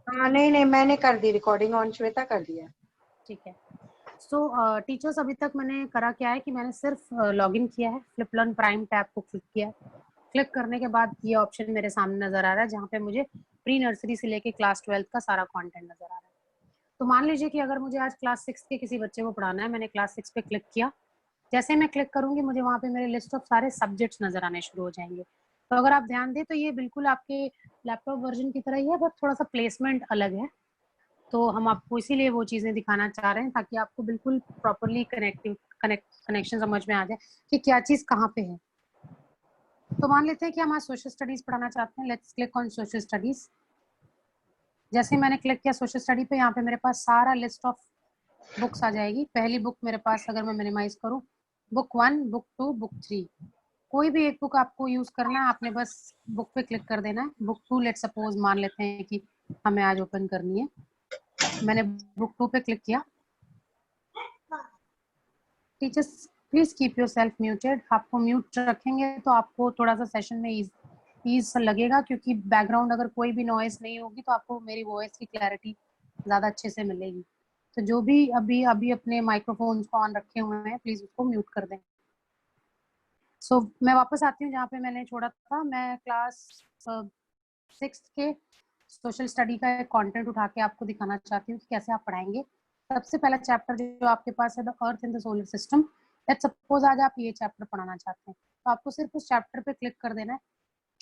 हाँ नहीं नहीं, मैंने कर दी रिकॉर्डिंग ऑन, श्वेता कर दिया। ठीक है। सो टीचर्स अभी तक मैंने करा क्या है कि मैंने सिर्फ लॉगिन किया है, फ्लिप लर्न प्राइम टैब को क्लिक किया है। क्लिक करने के बाद ये ऑप्शन मेरे सामने नजर आ रहा है जहाँ पे मुझे प्री नर्सरी से लेके क्लास 12 का सारा कंटेंट नजर आ रहा है। तो मान लीजिए कि अगर मुझे आज क्लास 6 के किसी बच्चे को पढ़ाना है, मैंने क्लास 6 पे क्लिक किया, जैसे मैं क्लिक करूंगी मुझे वहाँ पे मेरे लिस्ट ऑफ सारे सब्जेक्ट्स नजर आने शुरू हो जाएंगे। तो अगर आप ध्यान दें तो ये बिल्कुल आपके लैपटॉप वर्जन की तरह ही है, बट थोड़ा सा प्लेसमेंट अलग है। तो हम आपको इसीलिए वो चीजें दिखाना चाह रहे हैं ताकि आपको बिल्कुल प्रॉपरली कनेक्शन समझ में आ जाए कि क्या चीज कहाँ पे है। तो मान लेते हैं कि हम आज सोशल स्टडीज पढ़ाना चाहते हैं। Let's click on social studies. जैसे मैंने क्लिक किया सोशल स्टडी पे, यहाँ पे मेरे पास सारा लिस्ट ऑफ बुक्स आ जाएगी। पहली बुक मेरे पास, अगर मैं मिनिमाइज करूँ, बुक 1, बुक 2, बुक 3, कोई भी एक बुक आपको यूज करना है, आपने बस बुक पे क्लिक कर देना है। बुक 2 लेट सपोज मान लेते हैं कि हमें आज ओपन करनी है। मैंने बुक 2 पे क्लिक किया। Teachers please keep your self muted. आपको म्यूट रखेंगे तो आपको थोड़ा सा सेशन में ईज लगेगा, क्योंकि बैकग्राउंड अगर कोई भी नॉइज नहीं होगी तो आपको मेरी वॉइस की क्लैरिटी ज़्यादा अच्छे से मिलेगी। तो जो भी अभी अभी अपने माइक्रोफोन को ऑन रखे हुए हैं प्लीज़ उसको म्यूट कर दें। सो मैं वापस आती हूँ जहाँ पे मैंने छोड़ा था। मैं क्लास 6 के सोशल स्टडी का एक कंटेंट उठा के आपको दिखाना चाहती हूँ कि कैसे आप पढ़ाएंगे। सबसे पहला चैप्टर जो आपके पास है, the earth in the solar system. Let's suppose आज आप ये चैप्टर पढ़ाना चाहते हैं, तो आपको सिर्फ उस चैप्टर पे क्लिक कर देना है।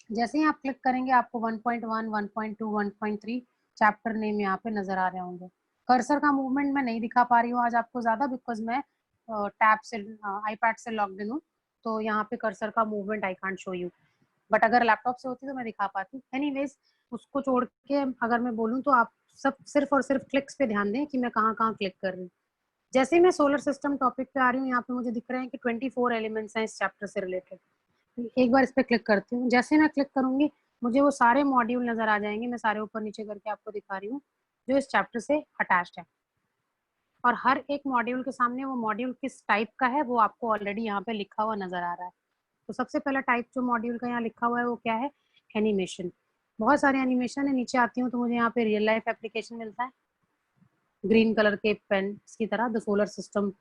जैसे ही आप क्लिक करेंगे आपको 1.1, 1.2, 1.3 चैप्टर नेम यहाँ पे नजर आ रहे होंगे। कर्सर का मूवमेंट मैं नहीं दिखा पा रही हूँ आज आपको ज्यादा, बिकॉज मैं टैब से आईपैड से लॉग्ड इन हूँ, तो यहाँ पे कर्सर का movement I can't show you. But अगर लैपटॉप से होती तो मैं दिखा पाती। एनीवेज, उसको छोड़ के अगर मैं बोलूँ तो आप सब सिर्फ और सिर्फ क्लिक्स पे ध्यान दें कि मैं कहाँ कहाँ क्लिक कर रही हूँ। जैसे ही मैं सोलर सिस्टम टॉपिक पे आ रही हूँ, यहाँ पे मुझे दिख रहे हैं कि 24 एलिमेंट्स हैं इस चैप्टर से रिलेटेड। एक बार इस पर क्लिक करती हूँ। जैसे मैं क्लिक करूंगी मुझे वो सारे मॉड्यूल नजर आ जाएंगे। मैं सारे ऊपर नीचे करके आपको दिखा रही हूँ जो इस चैप्टर से अटैच्ड है, और हर एक मॉड्यूल के सामने वो मॉड्यूल किस टाइप का है वो आपको ऑलरेडी यहाँ पे लिखा हुआ नजर आ रहा है। तो सबसे पहला टाइप जो मॉड्यूल का यहाँ लिखा हुआ है वो क्या है? एनिमेशन। बहुत सारे एनिमेशन है। नीचे आती हूँ तो मुझे यहाँ पे रियल लाइफ एप्लीकेशन मिलता है ग्रीन कलर के पेन की तरह, the solar system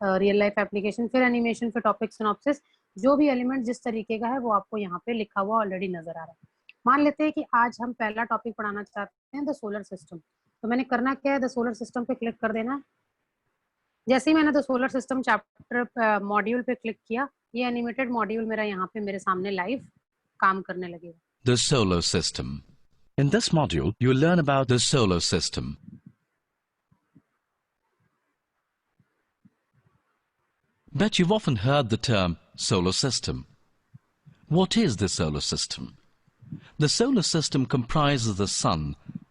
real life application. फिर एनिमेशन, फिर टॉपिक सिनॉप्सिस। जो भी एलिमेंट जिस तरीके का है वो आपको यहाँ पे लिखा हुआ ऑलरेडी नजर आ रहा है। मान लेते हैं कि आज हम पहला टॉपिक पढ़ाना चाहते हैं द सोलर सिस्टम। तो मैंने करना क्या है, द सोलर सिस्टम पे क्लिक कर देना है। जैसे ही मैंने the solar system chapter module पे क्लिक किया, ये एनिमेटेड मॉड्यूल मेरा यहाँ पे मेरे सामने लाइव काम करने लगेगा। The solar system. In this module, you learn about the solar system. Bet you've often heard the term solar system. What is the solar system? The solar system comprises the sun,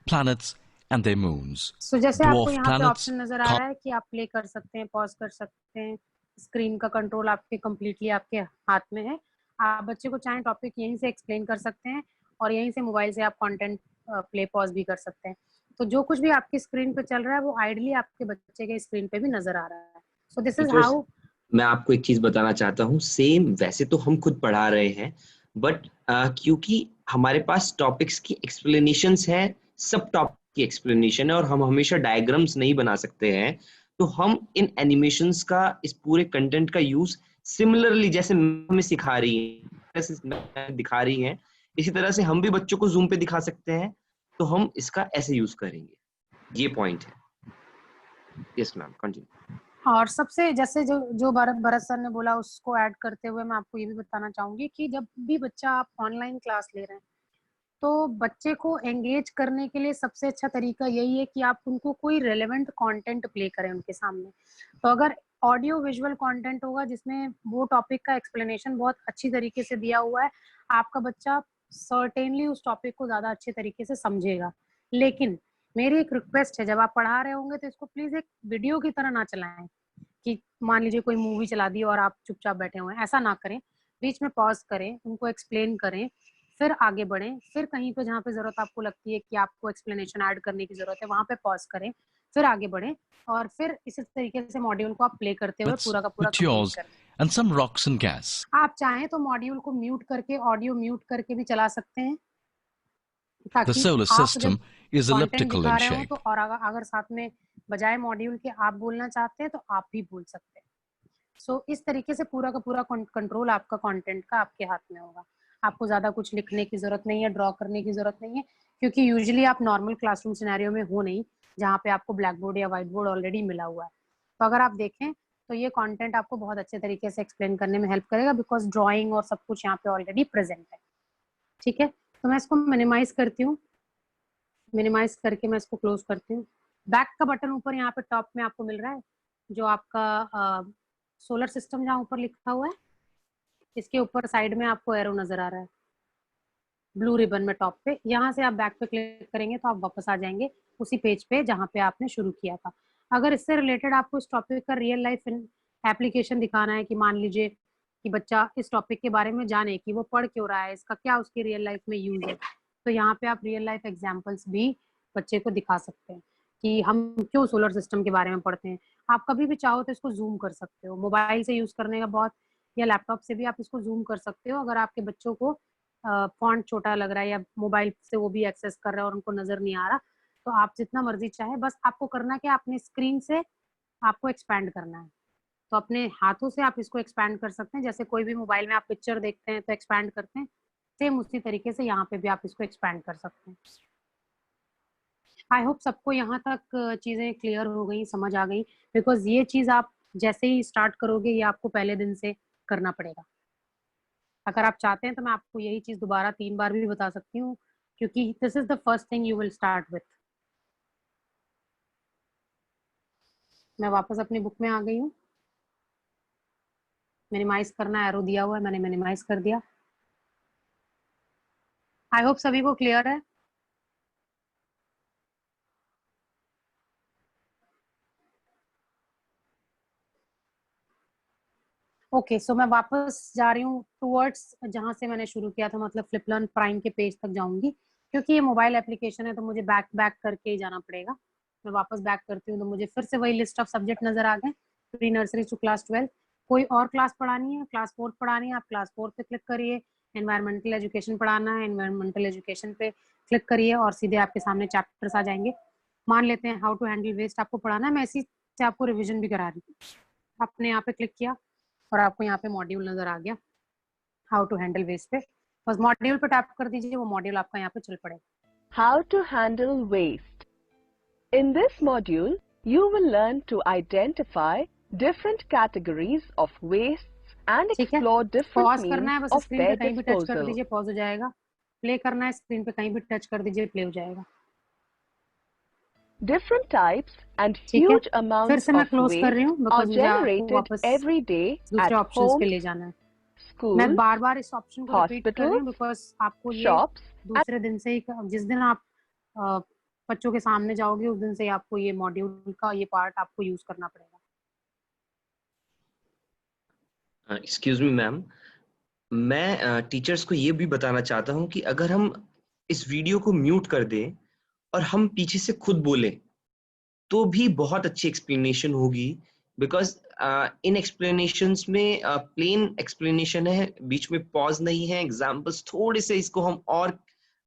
planets, and their moons. So, जैसे आपको Dwarf यहाँ पे planets. Option नजर आ रहा है कि आप play कर सकते हैं, पॉज कर सकते हैं। स्क्रीन का कंट्रोल आपके कंप्लीटली आपके हाथ में है। आप बच्चे को चाहें टॉपिक यहीं से एक्सप्लेन कर सकते हैं और यहीं से मोबाइल से आप कंटेंट प्ले पॉज भी कर सकते हैं। तो जो कुछ भी आपकी स्क्रीन पे चल रहा है वो आइडली आपके बच्चे के स्क्रीन पे भी नजर आ रहा है। So this is how. मैं आपको एक चीज बताना चाहता हूँ। सेम वैसे तो हम खुद पढ़ा रहे हैं, बट क्योंकि हमारे पास टॉपिक्स की एक्सप्लेनेशंस हैं, सब टॉपिक की एक्सप्लेनेशन है, और हम हमेशा डायग्राम्स नहीं बना सकते हैं, तो हम इन एनिमेशंस का, इस पूरे कंटेंट का यूज सिमिलरली जैसे हमें सिखा रही है, दिखा रही हैं, इसी तरह से हम भी बच्चों को जूम पे दिखा सकते हैं। तो हम इसका ऐसे यूज करेंगे, ये पॉइंट है। Yes ma'am, continue. और सबसे जैसे जो भरत सर ने बोला उसको ऐड करते हुए मैं आपको ये भी बताना चाहूंगी कि जब भी बच्चा आप ऑनलाइन क्लास ले रहे हैं तो बच्चे को एंगेज करने के लिए सबसे अच्छा तरीका यही है कि आप उनको कोई रेलेवेंट कंटेंट प्ले करें उनके सामने। तो अगर ऑडियो विजुअल कंटेंट होगा जिसमें वो टॉपिक का एक्सप्लेनेशन बहुत अच्छी तरीके से दिया हुआ है, आपका बच्चा सर्टेनली उस टॉपिक को ज्यादा अच्छे तरीके से समझेगा। लेकिन मेरी एक रिक्वेस्ट है, जब आप पढ़ा रहे होंगे तो इसको प्लीज एक वीडियो की तरह ना चलाएं कि मान लीजिए कोई मूवी चला दी और आप चुपचाप बैठे हुए हैं। ऐसा ना करें, बीच में पॉज करें, उनको एक्सप्लेन करें, फिर आगे बढ़ें। फिर कहीं पे जहाँ पे जरूरत आपको लगती है कि आपको एक्सप्लेनेशन ऐड करने की जरूरत है वहां पे पॉज करें, फिर आगे बढ़ें, और फिर इसी तरीके से मॉड्यूल को आप प्ले करते हुए पूरा का पूरा कंप्लीट करें। And some rocks and gas. आप चाहें तो मॉड्यूल को म्यूट करके, ऑडियो म्यूट करके भी चला सकते हैं। The solar system is content elliptical दिखा in रहे हो shape. तो, और अगर साथ में बजाय मॉड्यूल के आप बोलना चाहते हैं तो आप भी बोल सकते हैं। सो इस तरीके से पूरा का पूरा कंट्रोल आपका कंटेंट का आपके हाथ में होगा। आपको ज्यादा कुछ लिखने की जरूरत नहीं है, ड्रॉ करने की जरूरत नहीं है, क्योंकि यूजुअली आप नॉर्मल क्लासरूम सिनेरियो में हो नहीं, जहाँ पे आपको ब्लैक बोर्ड या व्हाइट बोर्ड ऑलरेडी मिला हुआ है। तो अगर आप देखें तो ये कंटेंट आपको बहुत अच्छे तरीके से एक्सप्लेन करने में हेल्प करेगा, बिकॉज ड्राइंग और सब कुछ यहाँ पे ऑलरेडी प्रेजेंट है। ठीक है, तो मैं इसको मिनिमाइज करती हूँ, मिनिमाइज करके मैं इसको क्लोज करती हूँ। बैक का बटन ऊपर यहाँ पे टॉप में आपको मिल रहा है, जो आपका सोलर सिस्टम जहाँ ऊपर लिखा हुआ है, इसके ऊपर साइड में आपको एरो नजर आ रहा है ब्लू रिबन में टॉप पे। यहाँ से आप बैक पे क्लिक करेंगे तो आप वापस आ जाएंगे उसी पेज पे जहाँ पे आपने शुरू किया था। अगर इससे रिलेटेड आपको इस टॉपिक का रियल लाइफ एप्लीकेशन दिखाना है, कि मान लीजिए कि बच्चा इस टॉपिक के बारे में जाने कि वो पढ़ क्यों रहा है, इसका क्या उसकी रियल लाइफ में यूज है, तो यहाँ पे आप रियल लाइफ एग्जाम्पल्स भी बच्चे को दिखा सकते हैं कि हम क्यों सोलर सिस्टम के बारे में पढ़ते हैं। आप कभी भी चाहो तो इसको जूम कर सकते हो, मोबाइल से यूज करने का बहुत, या लैपटॉप से भी आप इसको जूम कर सकते हो। अगर आपके बच्चों को फॉन्ट छोटा लग रहा है या मोबाइल से वो भी एक्सेस कर रहे हैं और उनको नजर नहीं आ रहा, तो आप जितना मर्जी चाहे, बस आपको करना क्या, अपने स्क्रीन से आपको एक्सपैंड करना है। तो अपने हाथों से आप इसको एक्सपैंड कर सकते हैं, जैसे कोई भी मोबाइल में आप पिक्चर देखते हैं तो एक्सपैंड करते हैं, सेम उसी तरीके से यहाँ पे भी आप इसको एक्सपैंड कर सकते हैं। आई होप सबको यहाँ तक चीजें क्लियर हो गई, समझ आ गई, बिकॉज ये चीज आप जैसे ही स्टार्ट करोगे ये आपको पहले दिन से करना पड़ेगा। अगर आप चाहते हैं तो मैं आपको यही चीज दोबारा 3 बार भी बता सकती हूँ, क्योंकि this is the first thing you will start with. मैं वापस अपनी बुक में आ गई हूँ। मिनिमाइज करना एरो दिया हुआ है, मैंने मिनिमाइज कर दिया। आई होप सभी को क्लियर है। ओके, सो मैं वापस जा रही हूँ टूवर्ड्स जहाँ से मैंने शुरू किया था, मतलब फ्लिपलर्न प्राइम के पेज तक जाऊंगी, क्योंकि ये मोबाइल एप्लीकेशन है तो मुझे बैक करके ही जाना पड़ेगा। मैं वापस बैक करती हूँ तो मुझे फिर से वही लिस्ट ऑफ सब्जेक्ट नजर आ गए, प्री नर्सरी टू क्लास 12। कोई और क्लास पढ़ानी है, क्लास 4 पढ़ानी है, आप क्लास 4 पे क्लिक करिए। एनवायरमेंटल एजुकेशन पढ़ाना है, एनवायरमेंटल एजुकेशन पे क्लिक करिए और सीधे आपके सामने चैप्टर्स आ जाएंगे। मान लेते हैं हाउ टू हैंडल वेस्ट आपको पढ़ाना है, मैं इसी से आपको रिविजन भी करा रही हूँ। आपने यहाँ पे क्लिक किया और आपको यहाँ पे मॉड्यूल नजर आ गया हाउ टू हैंडल वेस्ट पे, बस मॉड्यूल पे टैप कर दीजिए, वो मॉड्यूल आपका यहाँ पे चल पड़ेगा। How to handle waste. In this module, you will learn to identify different categories of wastes and ठीक है, explore different पॉज करना है, means बस of स्क्रीन पे their कहीं भी टच कर disposal. दीजिए, पॉज हो जाएगा। प्ले करना है, स्क्रीन पे कहीं भी टच कर दीजिए, प्ले हो जाएगा। Different types and ठीक है, huge फिर amounts से मैं of क्लोज कर रही waste हूँ are बिकॉज मुझे आपको generated वापस every day दूसरे at ऑप्शंस पे home, ले जाना है। school, मैं बार बार इस ऑप्शन को रिपीट कर रही हूँ hospitals, बिकॉज आपको ये shops, दूसरे दिन से ही, जिस दिन आप बच्चों के सामने जाओगे उस दिन से ही आपको ये मॉड्यूल का ये पार्ट आपको यूज करना पड़ेगा। एक्सक्यूज मी मैम, मैं टीचर्स को ये भी बताना चाहता हूँ कि अगर हम इस वीडियो को म्यूट कर दें और हम पीछे से खुद बोलें तो भी बहुत अच्छी एक्सप्लेनेशन होगी, बिकॉज इन एक्सप्लेनेशंस में प्लेन एक्सप्लेनेशन है, बीच में पॉज नहीं है, एग्जाम्पल्स थोड़े से इसको हम और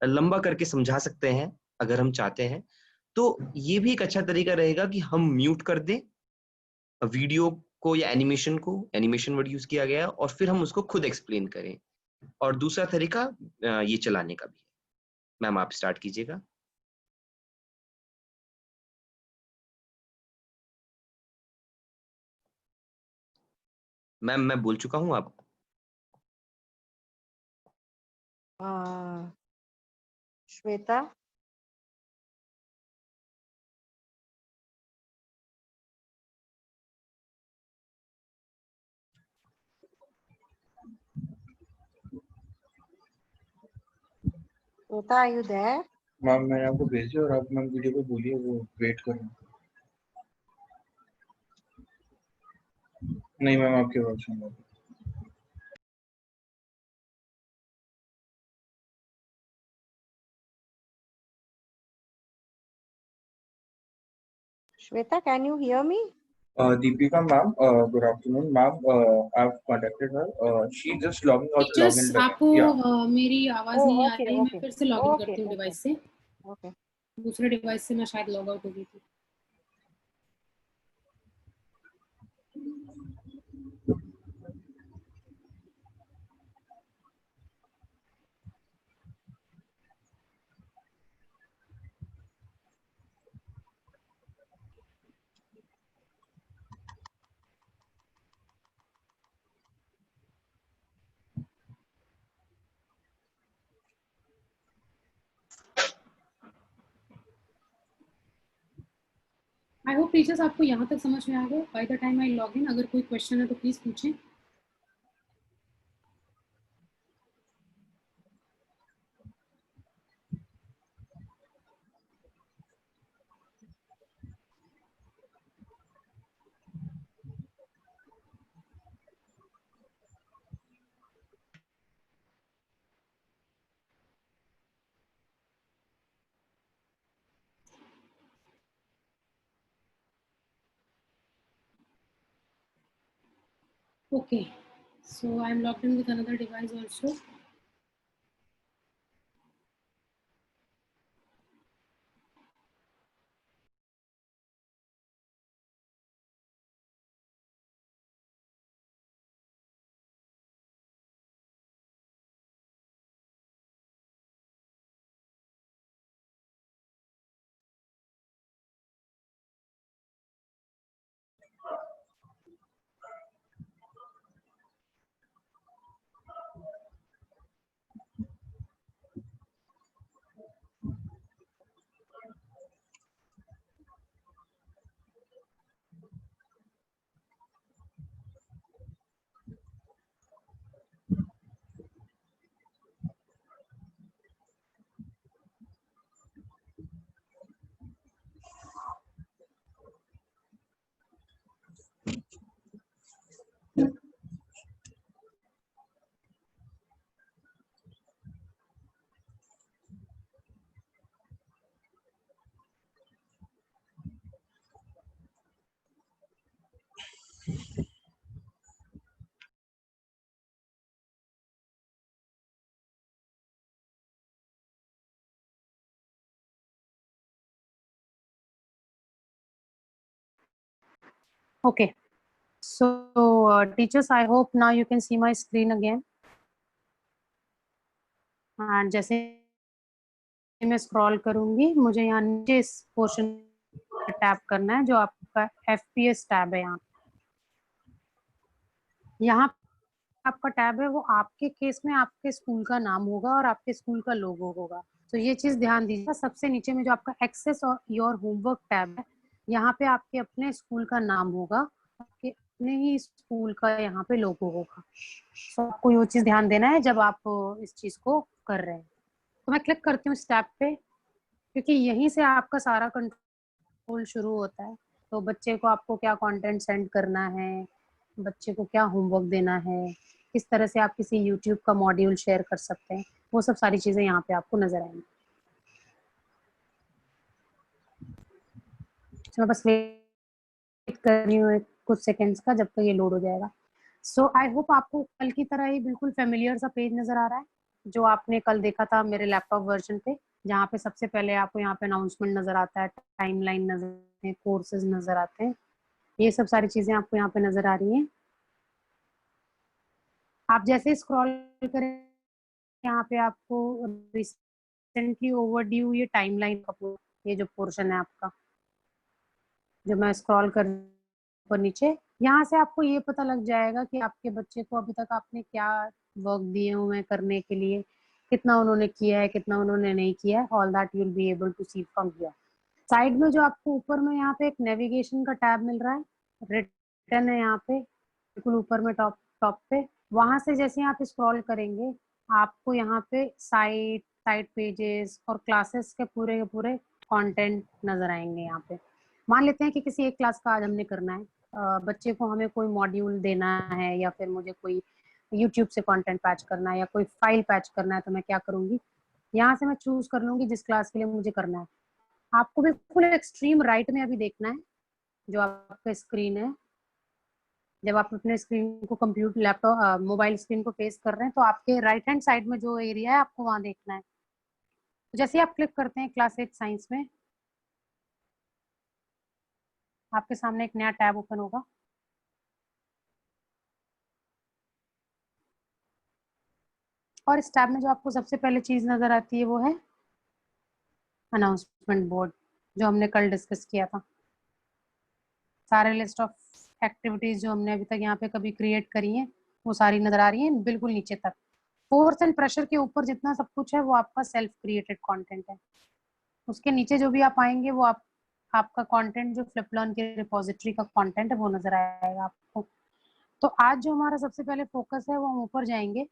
लंबा करके समझा सकते हैं अगर हम चाहते हैं। तो ये भी एक अच्छा तरीका रहेगा कि हम म्यूट कर दें वीडियो को या एनिमेशन को, एनिमेशन वर्ड यूज किया गया है, और फिर हम उसको खुद एक्सप्लेन करें। और दूसरा तरीका ये चलाने का भी है। मैम आप स्टार्ट कीजिएगा। मैम मैं बोल चुका हूँ आप। Shweta, Shweta, are you there? Ma'am मैंने आपको भेजी और आप मैम वीडियो पे बोलिए, वो वेट कर रहे हैं। नहीं मैम, आपकी आवाज सुन रहा हूँ। Shweta, can you hear me? Deepika ma'am, good afternoon ma'am. I've contacted her. She just logging out, login teachers back. आपको Yeah. मेरी आवाज Oh, नहीं आ okay, रही, मैं okay, फिर से लॉगिन okay, करती हूँ okay, डिवाइस से। okay. दूसरे डिवाइस से मैं शायद लॉग आउट हो गई थी। आई होप टीचर्स आपको यहाँ तक समझ में आ गए। By the time I log in अगर कोई क्वेश्चन है तो प्लीज पूछें। Okay, so I'm logged in with another device also. Okay, so teachers, I hope now you can see my screen again. And जैसे मैं स्क्रॉल करूंगी मुझे यहाँ नीचे इस पोर्शन पे टैप करना है जो आपका FPS टैब है। यहाँ आपका टैब है वो आपके केस में आपके स्कूल का नाम होगा और आपके स्कूल का लोगो होगा। तो ये चीज ध्यान दीजिए। सबसे नीचे में जो आपका एक्सेस और योर होमवर्क टैब है यहाँ पे आपके अपने स्कूल का नाम होगा, आपके अपने ही स्कूल का यहाँ पे लोगो होगा। तो आपको ये चीज ध्यान देना है जब आप इस चीज को कर रहे हैं। तो मैं क्लिक करती हूँ इस टैब पे क्योंकि यहीं से आपका सारा कंट्रोल शुरू होता है। तो बच्चे को आपको क्या कंटेंट सेंड करना है, बच्चे को क्या होमवर्क देना है, किस तरह से आप किसी यूट्यूब का मॉड्यूल शेयर कर सकते हैं, वो सब सारी चीजें यहाँ पे आपको नजर आएंगी। तो मैं बस वेट कर रही हूँ कुछ सेकेंड्स का जब तक ये लोड हो जाएगा। सो आई होप आपको कल की तरह ही बिल्कुल फेमिलियर सा पेज नजर आ रहा है जो आपने कल देखा था मेरे लैपटॉप वर्जन पे, जहाँ पे सबसे पहले आपको यहाँ पे अनाउंसमेंट नजर आता है, टाइमलाइन नजर आते हैं, कोर्सेज नजर आते हैं, ये सब सारी चीजें आपको यहाँ पे नजर आ रही हैं। आप जैसे स्क्रॉल करें यहाँ पे आपको रिसेंटली ओवरड्यू ये टाइमलाइन का ये जो पोर्शन है आपका, जो मैं स्क्रॉल कर ऊपर नीचे, यहाँ से आपको ये पता लग जाएगा कि आपके बच्चे को अभी तक आपने क्या वर्क दिए हुए हैं करने के लिए, कितना उन्होंने किया है, कितना उन्होंने नहीं किया है। All that you will be able to see from here. Side में जो आपको ऊपर में यहाँ पे एक नेविगेशन का टैब मिल रहा है, रिटर्न है यहाँ पे बिल्कुल ऊपर में टॉप पे। वहां से जैसे आप स्क्रॉल करेंगे आपको यहाँ पे साइट पेजेस और क्लासेस के पूरे कंटेंट नजर आएंगे। यहाँ पे मान लेते हैं कि किसी एक क्लास का आज हमने करना है, बच्चे को हमें कोई मॉड्यूल देना है या फिर मुझे कोई यूट्यूब से कंटेंट पैच करना है या कोई फाइल पैच करना है, तो मैं क्या करूंगी, यहाँ से मैं चूज कर लूंगी जिस क्लास के लिए मुझे करना है। आपको बिल्कुल एक्सट्रीम राइट में अभी देखना है जो आपका स्क्रीन है। जब आप अपने स्क्रीन को कंप्यूटर लैपटॉप मोबाइल स्क्रीन को फेस कर रहे हैं तो आपके राइट हैंड साइड में जो एरिया है आपको वहां देखना है। तो जैसे ही आप क्लिक करते हैं क्लास 8 साइंस में, आपके सामने एक नया टैब ओपन होगा। और इस टैब में जो आपको सबसे पहले चीज नजर आती है वो है अनाउंसमेंट बोर्ड, जो हमने कल डिस्कस किया था। सारे लिस्ट ऑफ एक्टिविटीज जो हमने अभी तक यहाँ पे कभी क्रिएट करी हैं वो सारी नजर आ रही हैं बिल्कुल नीचे तक। फोर्स एंड प्रेशर के ऊपर जितना सब कुछ है वो आपका सेल्फ क्रिएटेड कंटेंट है। उसके नीचे जो भी आप आएंगे वो आपका कंटेंट जो फ्लिपलर्न के रिपोजिटरी का कंटेंट है वो नजर आएगा आपको। तो आज जो हमारा सबसे पहले फोकस है वो हम ऊपर जाएंगे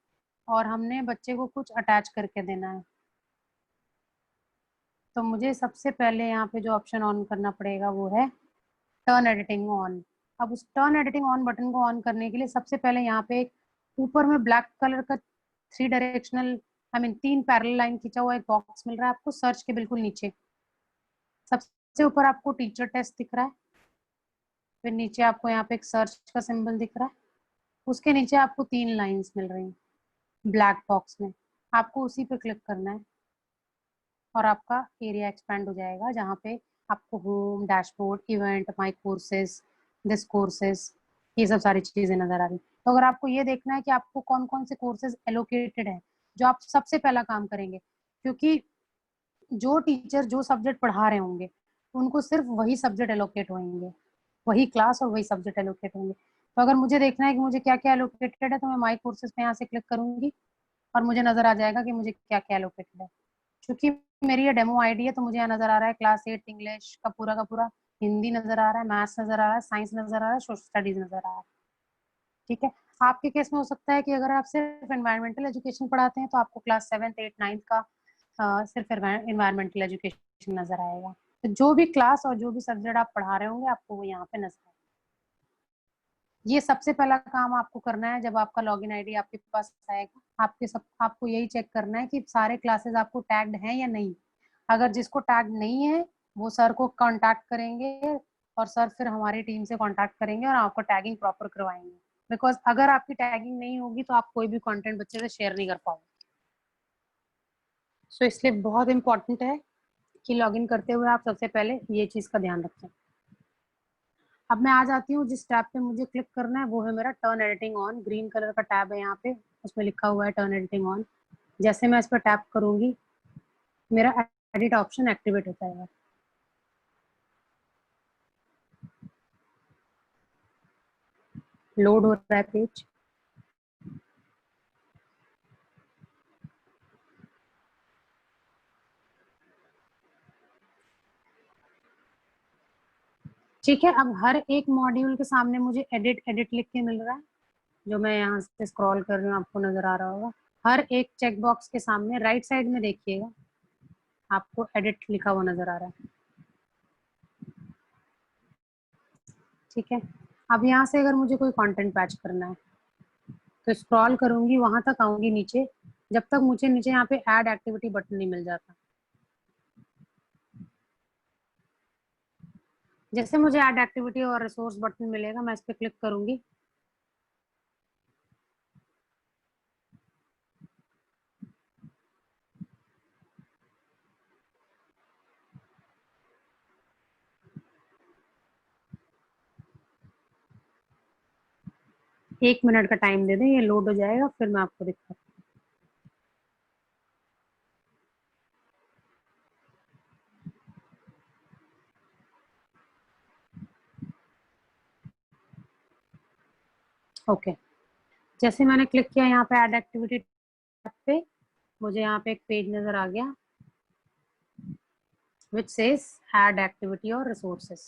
और हमने बच्चे को कुछ अटैच करके देना है। तो मुझे सबसे पहले यहाँ पे जो ऑप्शन ऑन करना पड़ेगा वो है टर्न एडिटिंग ऑन। अब उस टर्न एडिटिंग ऑन बटन को ऑन करने के लिए सबसे पहले यहाँ पे ऊपर में ब्लैक कलर का 3 डायरेक्शनल 3 पैरेलल लाइन खींचा हुआ एक बॉक्स मिल रहा है आपको सर्च के बिल्कुल नीचे। सबसे ऊपर आपको टीचर टेस्ट दिख रहा है, फिर नीचे आपको यहाँ पे एक सर्च का सिंबल दिख रहा है, उसके नीचे आपको 3 लाइंस मिल रही हैं ब्लैक बॉक्स में। आपको उसी पे क्लिक करना है और आपका एरिया एक्सपैंड हो जाएगा, जहाँ पे आपको home, dashboard, event, my courses, this courses, ये सब सारी चीजें नजर आ रही। तो अगर आपको ये देखना है कि आपको कौन कौन से कोर्सेज एलोकेटेड है जो आप सबसे पहला काम करेंगे, क्योंकि जो टीचर जो सब्जेक्ट पढ़ा रहे होंगे उनको सिर्फ वही सब्जेक्ट एलोकेट होंगे, वही क्लास और वही सब्जेक्ट एलोकेट होंगे। तो अगर मुझे देखना है कि मुझे क्या क्या एलोकेटेड है तो मैं माई कोर्सेज पे यहाँ से क्लिक करूंगी और मुझे नजर आ जाएगा कि मुझे क्या क्या एलोकेटेड है। क्योंकि मेरी ये डेमो आईडी है तो मुझे यहाँ नजर आ रहा है क्लास 8 इंग्लिश का पूरा, हिंदी नजर आ रहा है, मैथ्स नजर आ रहा है, साइंस नजर आ रहा है, सोशल स्टडीज नजर आ रहा है। ठीक है, आपके केस में हो सकता है कि अगर आप सिर्फ एनवायरमेंटल एजुकेशन पढ़ाते हैं तो आपको क्लास 7, 8, 9 का सिर्फ एनवायरमेंटल एजुकेशन नजर आएगा। तो जो भी क्लास और जो भी सब्जेक्ट आप पढ़ा रहे होंगे आपको वो यहाँ पे नजर आएगा। ये सबसे पहला काम आपको करना है जब आपका लॉगिन आईडी आपके पास आएगा। आपको यही चेक करना है कि सारे क्लासेस आपको टैग्ड हैं या नहीं। अगर जिसको टैग नहीं है वो सर को कांटेक्ट करेंगे और सर फिर हमारी टीम से कांटेक्ट करेंगे और आपको टैगिंग प्रॉपर करवाएंगे। बिकॉज अगर आपकी टैगिंग नहीं होगी तो आप कोई भी कंटेंट बच्चे से शेयर नहीं कर पाओगे। सो इसलिए बहुत इंपॉर्टेंट है कि लॉगिन करते हुए आप सबसे पहले ये चीज का ध्यान रखें। अब मैं आ जाती हूँ जिस टैब पे मुझे क्लिक करना है वो है मेरा turn editing on. Green colour का टैब है यहाँ पे, उसमें लिखा हुआ है टर्न एडिटिंग ऑन। जैसे मैं इस पर टैप करूंगी मेरा एडिट ऑप्शन एक्टिवेट होता है। लोड हो रहा है पेज। ठीक है, अब हर एक मॉड्यूल के सामने मुझे एडिट एडिट लिख के मिल रहा है। जो मैं यहाँ से स्क्रॉल कर रही हूँ आपको नजर आ रहा होगा। हर एक चेक बॉक्स के सामने राइट साइड में देखिएगा आपको एडिट लिखा हुआ नजर आ रहा है। ठीक है, अब यहाँ से अगर मुझे कोई कंटेंट पैच करना है तो स्क्रॉल करूंगी, वहां तक आऊंगी नीचे, जब तक मुझे नीचे यहाँ पे ऐड एक्टिविटी बटन नहीं मिल जाता। जैसे मुझे ऐड एक्टिविटी और रिसोर्स बटन मिलेगा मैं इस पर क्लिक करूंगी। एक मिनट का टाइम दे दें, ये लोड हो जाएगा फिर मैं आपको दिखाती हूँ। ओके, जैसे मैंने क्लिक किया यहाँ पे ऐड एक्टिविटी टैब पे, मुझे यहाँ पे एक पेज नजर आ गया which says add activity or resources।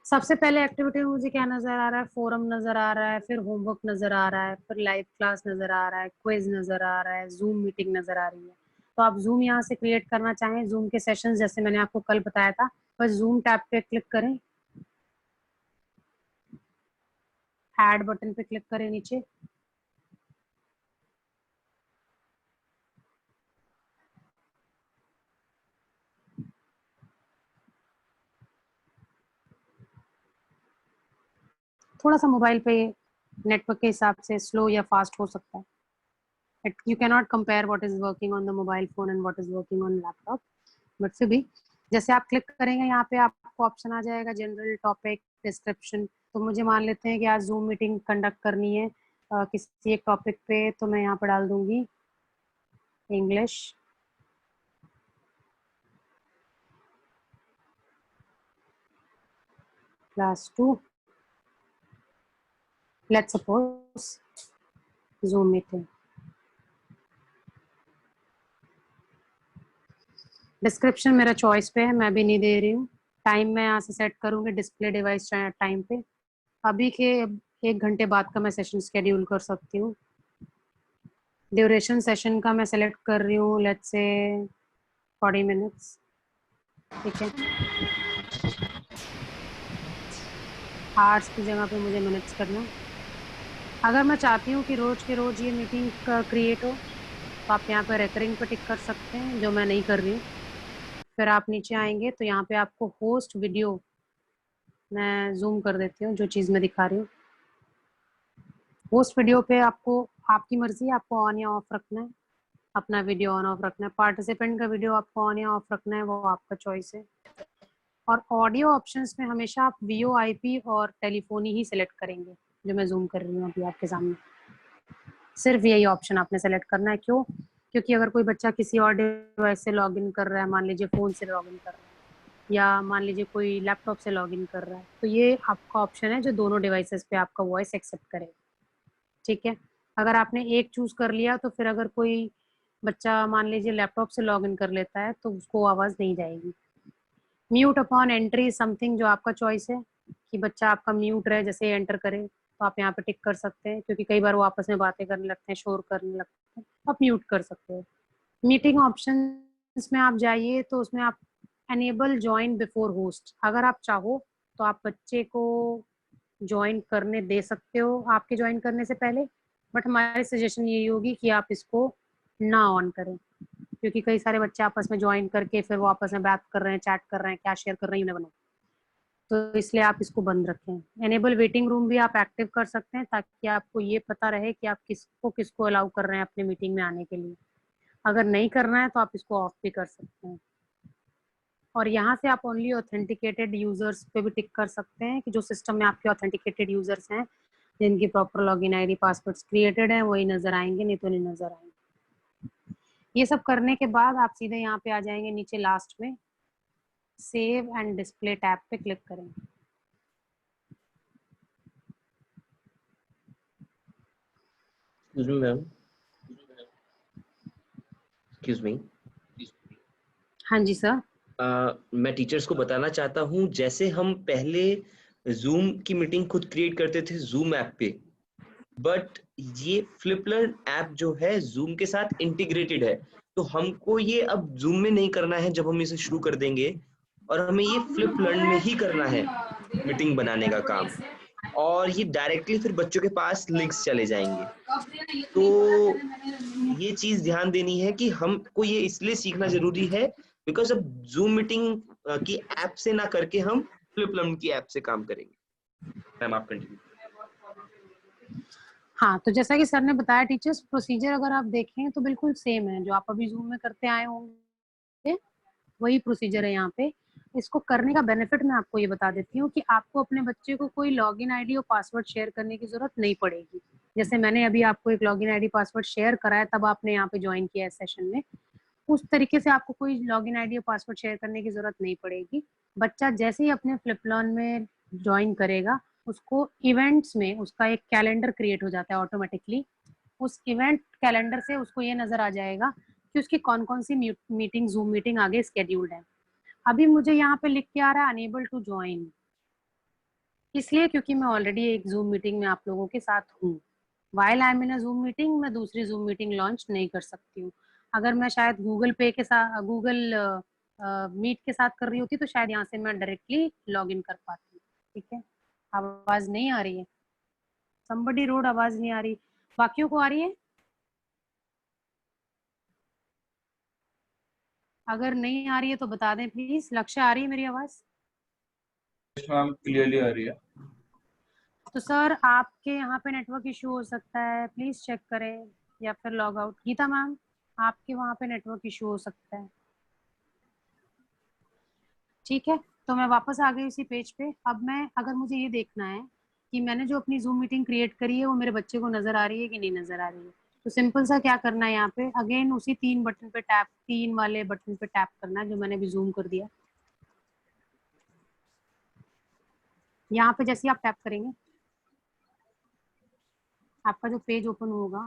सबसे पहले एक्टिविटी में मुझे क्या नजर आ रहा है, फोरम नजर आ रहा है, फिर होमवर्क नजर आ रहा है, फिर लाइव क्लास नजर आ रहा है, क्विज नजर आ रहा है, जूम मीटिंग नजर आ रही है। तो आप जूम यहाँ से क्रिएट करना चाहें, जूम के सेशंस जैसे मैंने आपको कल बताया था, बस जूम टैब पे क्लिक करें, ऐड बटन पे क्लिक करें नीचे, थोड़ा सा मोबाइल पे नेटवर्क के हिसाब से स्लो या फास्ट हो सकता है. You cannot compare what is working on the mobile phone and what is working on laptop. But फिर भी जैसे आप क्लिक करेंगे यहाँ पे आपको ऑप्शन आ जाएगा जनरल टॉपिक डिस्क्रिप्शन. तो मुझे मान लेते हैं कि आज जूम मीटिंग कंडक्ट करनी है किसी एक टॉपिक पे, तो मैं यहाँ पर डाल दूंगी English. Class 2. Let's suppose Zoom meeting. Description मेरा चॉइस पे है, मैं भी नहीं दे रही हूँ. टाइम मैं यहाँ से सेट करूँगी डिस्प्ले डिवाइस टाइम पे. अभी के 1 घंटे बाद का मैं सेशन शेड्यूल कर सकती हूँ. ड्यूरेशन सेशन का मैं सेलेक्ट कर रही हूँ लेट्स से 40 मिनट्स. ठीक है, आवर्स की जगह पे मुझे मिनट्स करना. अगर मैं चाहती हूँ कि रोज के रोज ये मीटिंग क्रिएट हो तो आप यहाँ पर रिकरिंग पे टिक कर सकते हैं, जो मैं नहीं कर रही हूँ. फिर आप नीचे आएंगे तो यहाँ पे आपको होस्ट वीडियो, मैं जूम कर देती हूँ जो चीज़ मैं दिखा रही हूँ. होस्ट वीडियो पे आपको आपकी मर्जी है, आपको ऑन या ऑफ रखना है. अपना वीडियो ऑन ऑफ रखना है. पार्टिसिपेंट का वीडियो आपको ऑन या ऑफ रखना है, वो आपका चॉइस है. और ऑडियो ऑप्शंस में हमेशा आप VoIP और टेलीफोनी ही सिलेक्ट करेंगे, जो मैं जूम कर रही हूँ अभी आपके सामने. सिर्फ यही ऑप्शन आपने सेलेक्ट करना है. क्यों? क्योंकि अगर कोई बच्चा किसी और डिवाइस से लॉगिन कर रहा है, मान लीजिए फ़ोन से लॉगिन कर रहा है या मान लीजिए कोई लैपटॉप से लॉगिन कर रहा है, तो ये आपका ऑप्शन है जो दोनों डिवाइसेस पे आपका वॉइस एक्सेप्ट करे. ठीक है, अगर आपने एक चूज़ कर लिया तो फिर अगर कोई बच्चा मान लीजिए लैपटॉप से लॉगिन कर लेता है तो उसको आवाज़ नहीं जाएगी. म्यूट अपॉन एंट्री समथिंग जो आपका चॉइस है कि बच्चा आपका म्यूट रहे जैसे एंटर करे, तो आप यहाँ पे टिक कर सकते हैं. क्योंकि कई बार वो आपस में बातें करने लगते हैं, शोर करने लगते हैं, आप म्यूट कर सकते हो. मीटिंग ऑप्शंस में आप जाइए तो उसमें आप एनेबल ज्वाइन बिफोर होस्ट, अगर आप चाहो तो आप बच्चे को ज्वाइन करने दे सकते हो आपके ज्वाइन करने से पहले. बट हमारी सजेशन यही होगी कि आप इसको ना ऑन करें, क्योंकि कई सारे बच्चे आपस में ज्वाइन करके फिर वो आपस में बात कर रहे हैं, चैट कर रहे हैं, क्या शेयर कर रहे हैं उन्हें बनो. तो इसलिए आप इसको बंद रखें. एनेबल वेटिंग रूम भी आप एक्टिव कर सकते हैं ताकि आपको ये पता रहे कि आप किसको अलाउ कर रहे हैं अपने मीटिंग में आने के लिए. अगर नहीं करना है तो आप इसको ऑफ भी कर सकते हैं. और यहाँ से आप ओनली ऑथेंटिकेटेड यूजर्स पे भी टिक कर सकते हैं कि जो सिस्टम में आपके ऑथेंटिकेटेड यूजर्स हैं, जिनकी proper login ID passwords created हैं, वही नजर आएंगे, नहीं तो नहीं नजर आएंगे. ये सब करने के बाद आप सीधे यहाँ पे आ जाएंगे नीचे लास्ट में सेव एंड डिस्प्ले टैब पे क्लिक करेंगे. Excuse me. हाँ जी सर. मैं टीचर्स को बताना चाहता हूँ, जैसे हम पहले जूम की मीटिंग खुद क्रिएट करते थे जूम ऐप पे, बट ये फ्लिपलर्न ऐप जो है जूम के साथ इंटीग्रेटेड है, तो हमको ये अब जूम में नहीं करना है जब हम इसे शुरू कर देंगे, और हमें ये फ्लिपलर्न में ही करना है मीटिंग बनाने का काम. और ये डायरेक्टली फिर बच्चों के पास लिंक्स चले जाएंगे. तो ये चीज ध्यान देनी है कि हमको ये इसलिए सीखना जरूरी है बिकॉज अब जूम मीटिंग की ऐप से ना करके हम फ्लिपलर्न की ऐप से काम करेंगे. मैम आप कंटिन्यू. हाँ, तो जैसा कि सर ने बताया टीचर्स, प्रोसीजर अगर आप देखें तो बिल्कुल सेम है जो आप अभी जूम में करते आए होंगे, वही प्रोसीजर है यहाँ पे. इसको करने का बेनिफिट मैं आपको ये बता देती हूँ कि आपको अपने बच्चे को कोई लॉगिन आईडी और पासवर्ड शेयर करने की जरूरत नहीं पड़ेगी. जैसे मैंने अभी आपको एक लॉगिन आईडी पासवर्ड शेयर करा है, तब आपने यहाँ पे ज्वाइन किया है सेशन में, उस तरीके से आपको कोई लॉगिन आईडी और पासवर्ड शेयर करने की जरूरत नहीं पड़ेगी. बच्चा जैसे ही अपने फ्लिपलर्न में ज्वाइन करेगा, उसको इवेंट्स में उसका एक कैलेंडर क्रिएट हो जाता है ऑटोमेटिकली. उस इवेंट कैलेंडर से उसको ये नजर आ जाएगा कि उसकी कौन कौन सी मीटिंग जूम मीटिंग आगे स्केड्यूल्ड है. अभी मुझे यहाँ पे लिख के आ रहा है अनेबल टू ज्वाइन, इसलिए क्योंकि मैं ऑलरेडी एक जूम मीटिंग में आप लोगों के साथ हूँ. While I am in a Zoom meeting, मैं दूसरी जूम मीटिंग लॉन्च नहीं कर सकती हूँ. अगर मैं शायद गूगल पे के साथ, गूगल मीट के साथ कर रही होती तो शायद यहाँ से मैं डायरेक्टली लॉग इन कर पाती. ठीक है, आवाज नहीं आ रही है? समबडी रोड आवाज नहीं आ रही, बाकियों को आ रही है? अगर नहीं आ रही है तो बता दें प्लीज. लक्ष्य, आ रही है मेरी आवाज? मैम क्लियरली आ रही है. तो सर आपके यहाँ पे नेटवर्क इशू हो सकता है, प्लीज चेक करें या फिर लॉग आउट। गीता मैम, आपके वहाँ पे नेटवर्क इशू हो सकता है। ठीक है, तो मैं वापस आ गई उसी पेज पे। अब मैं, अगर मुझे ये देखना है कि मैंने जो अपनी जूम मीटिंग क्रिएट करी है वो मेरे बच्चे को नजर आ रही है कि नहीं नजर आ रही है, तो सिंपल सा क्या करना है, यहाँ पे अगेन उसी तीन बटन पे टैप, तीन वाले बटन पे टैप करना है जो मैंने अभी जूम कर दिया। यहाँ पे जैसे आप टैप करेंगे आपका जो पेज ओपन होगा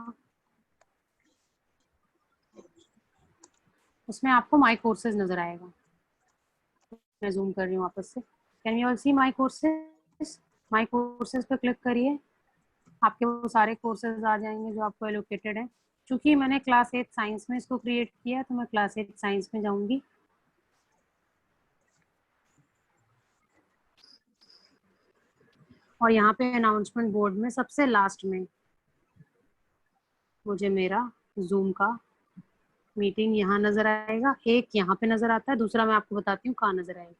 उसमें आपको माई कोर्सेज नजर आएगा। मैं जूम कर रही हूँ वापस से। Can you all see my courses? My courses पे क्लिक करिए, आपके वो सारे कोर्सेज आ जाएंगे जो आपको एलोकेटेड है। क्योंकि मैंने क्लास 8 साइंस में इसको क्रिएट किया है तो मैं क्लास 8 साइंस में जाऊंगी। और यहाँ पे अनाउंसमेंट बोर्ड में सबसे लास्ट में मुझे मेरा जूम का मीटिंग यहाँ नजर आएगा। एक यहाँ पे नजर आता है, दूसरा मैं आपको बताती हूँ कहाँ नजर आएगा।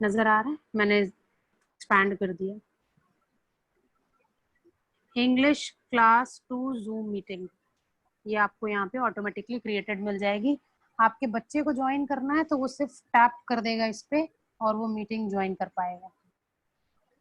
नजर आ रहा है? मैंने एक्सपैंड कर दिया। इंग्लिश क्लास 2 जूम मीटिंग, ये आपको यहाँ पे ऑटोमेटिकली क्रिएटेड मिल जाएगी। आपके बच्चे को ज्वाइन करना है तो वो सिर्फ टैप कर देगा इस पे और वो मीटिंग ज्वाइन कर पाएगा।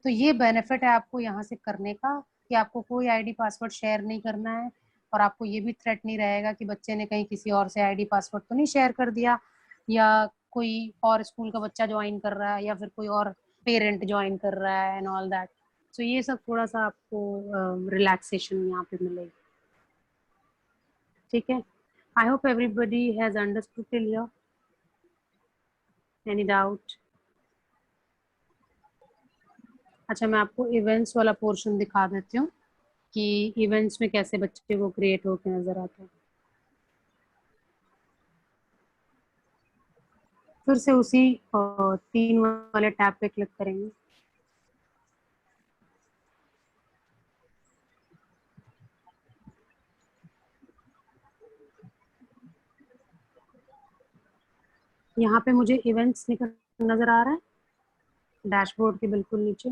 तो ये बेनिफिट है आपको यहाँ से करने का कि आपको कोई आईडी पासवर्ड शेयर नहीं करना है और आपको ये भी थ्रेट नहीं रहेगा कि बच्चे ने कहीं किसी और से आईडी पासवर्ड तो नहीं शेयर कर दिया, या कोई और स्कूल का बच्चा ज्वाइन कर रहा है या फिर कोई और पेरेंट ज्वाइन कर रहा है एंड ऑल दैट। तो ये सब थोड़ा सा आपको रिलैक्सेशन यहाँ पे मिलेगी। ठीक है, I hope everybody has understood till here. Any doubt? अच्छा, मैं आपको इवेंट्स वाला पोर्शन दिखा देती हूँ कि इवेंट्स में कैसे बच्चे को क्रिएट होकर नजर आता है। फिर से उसी तीन वाले टैब पे क्लिक करेंगे। यहाँ पे मुझे इवेंट्स नजर आ रहा है डैशबोर्ड के बिल्कुल नीचे।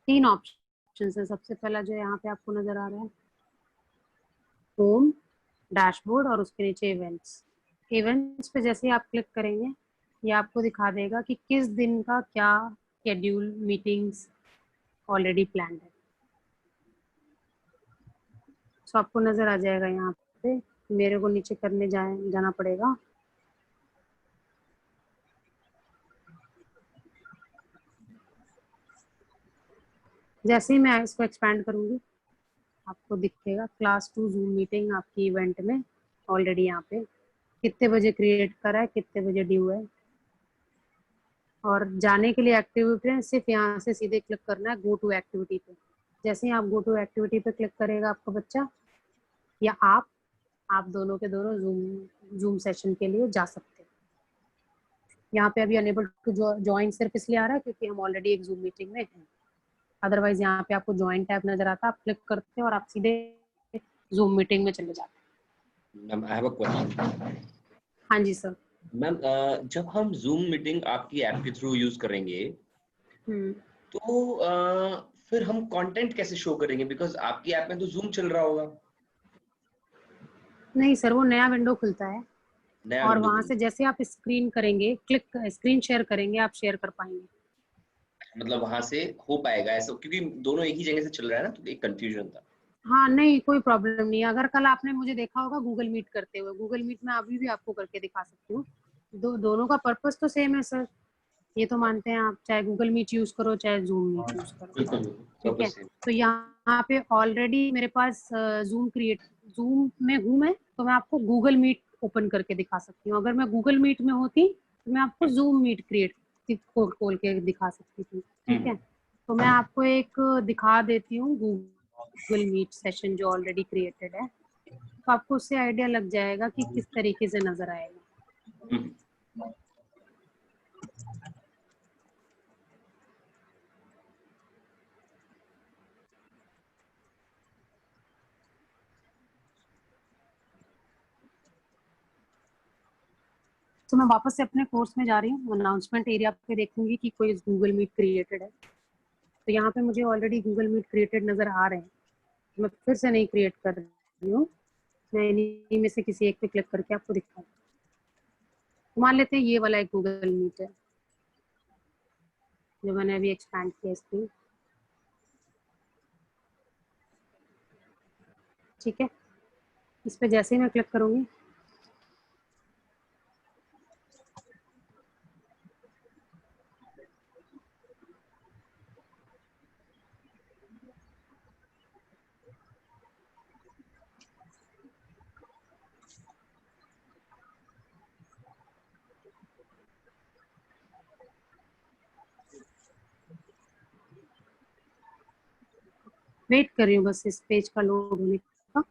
तीन ऑप्शन है। सबसे पहला जो यहाँ पे आपको नजर आ रहा है होम, डैशबोर्ड और उसके नीचे इवेंट्स। इवेंट्स पे जैसे ही आप क्लिक करेंगे ये आपको दिखा देगा कि किस दिन का क्या शेड्यूल मीटिंग्स ऑलरेडी प्लान्ड है। सो आपको नजर आ जाएगा यहाँ पे। मेरे को नीचे करने जाना पड़ेगा। जैसे ही मैं इसको एक्सपैंड करूंगी आपको दिखेगा क्लास 2 जूम मीटिंग आपकी इवेंट में ऑलरेडी यहाँ पे कितने बजे क्रिएट करा है, कितने बजे ड्यू है। और जाने के लिए एक्टिविटी है, सिर्फ यहाँ से सीधे क्लिक करना है गो टू एक्टिविटी पे। जैसे ही आप गो टू एक्टिविटी पे क्लिक करेगा आपका बच्चा या आप दोनों के दोनों जूम सेशन के लिए जा सकते हैं। यहाँ पे अभी अनेबल टू ज्वाइन सिर्फ इसलिए आ रहा है क्योंकि हम ऑलरेडी एक जूम मीटिंग में हैं। अदरवाइज यहाँ पे आपको ज्वाइन टैब नजर आता है, आप क्लिक करते हैं और आप सीधे जूम मीटिंग में चले जाते हैं। Ma'am I have a question. हाँ जी सर। मैम जब हम जूम मीटिंग आपकी ऐप के थ्रू यूज करेंगे तो फिर हम कंटेंट कैसे शो करेंगे, बिकॉज आपकी ऐप में तो जूम चल रहा होगा। नहीं सर, वो नया विंडो खुलता है नया और विंडो वहां से जैसे आप स्क्रीन करेंगे, स्क्रीन शेयर करेंगे, आप शेयर कर पाएंगे। मतलब वहां से हो पाएगा ऐसा, क्योंकि दोनों एक ही जगह से चल रहा है ना, तो एक कंफ्यूजन था। हाँ नहीं, कोई प्रॉब्लम नहीं। अगर कल आपने मुझे देखा होगा गूगल मीट करते हुए, गूगल मीट में अभी भी आपको करके दिखा सकती हूँ। दोनों का पर्पस तो सेम है सर, ये तो मानते हैं आप, चाहे गूगल मीट यूज करो चाहे जूम मीट यूज करो। बिल्कुल ठीक है, पर्पस सेम। तो यहाँ पे ऑलरेडी मेरे पास जूम में हूँ मैं, तो मैं आपको गूगल मीट ओपन करके दिखा सकती हूँ। अगर मैं गूगल मीट में होती तो मैं आपको जूम मीट खोल के दिखा सकती थी। ठीक है, तो मैं आपको एक दिखा देती हूँ गूगल मीट सेशन जो ऑलरेडी क्रिएटेड है, तो आपको उससे आइडिया लग जाएगा कि किस तरीके से नजर आएगा। तो मैं वापस से अपने कोर्स में जा रही हूँ, अनाउंसमेंट एरिया पे देखूंगी कि कोई गूगल मीट क्रिएटेड है। तो यहाँ पे मुझे ऑलरेडी गूगल मीट क्रिएटेड नजर आ रहे हैं, तो मैं फिर से नहीं क्रिएट कर रही हूँ, मैं इन्हीं में से किसी एक पे क्लिक करके आपको दिखाऊँ। मान लेते हैं ये वाला एक गूगल मीट है जो मैंने अभी एक्सपैंड किया स्क्रीन। ठीक है, इस पे जैसे ही मैं क्लिक करूंगी वेट कर रही हूँ बस इस पेज का लोड होने का।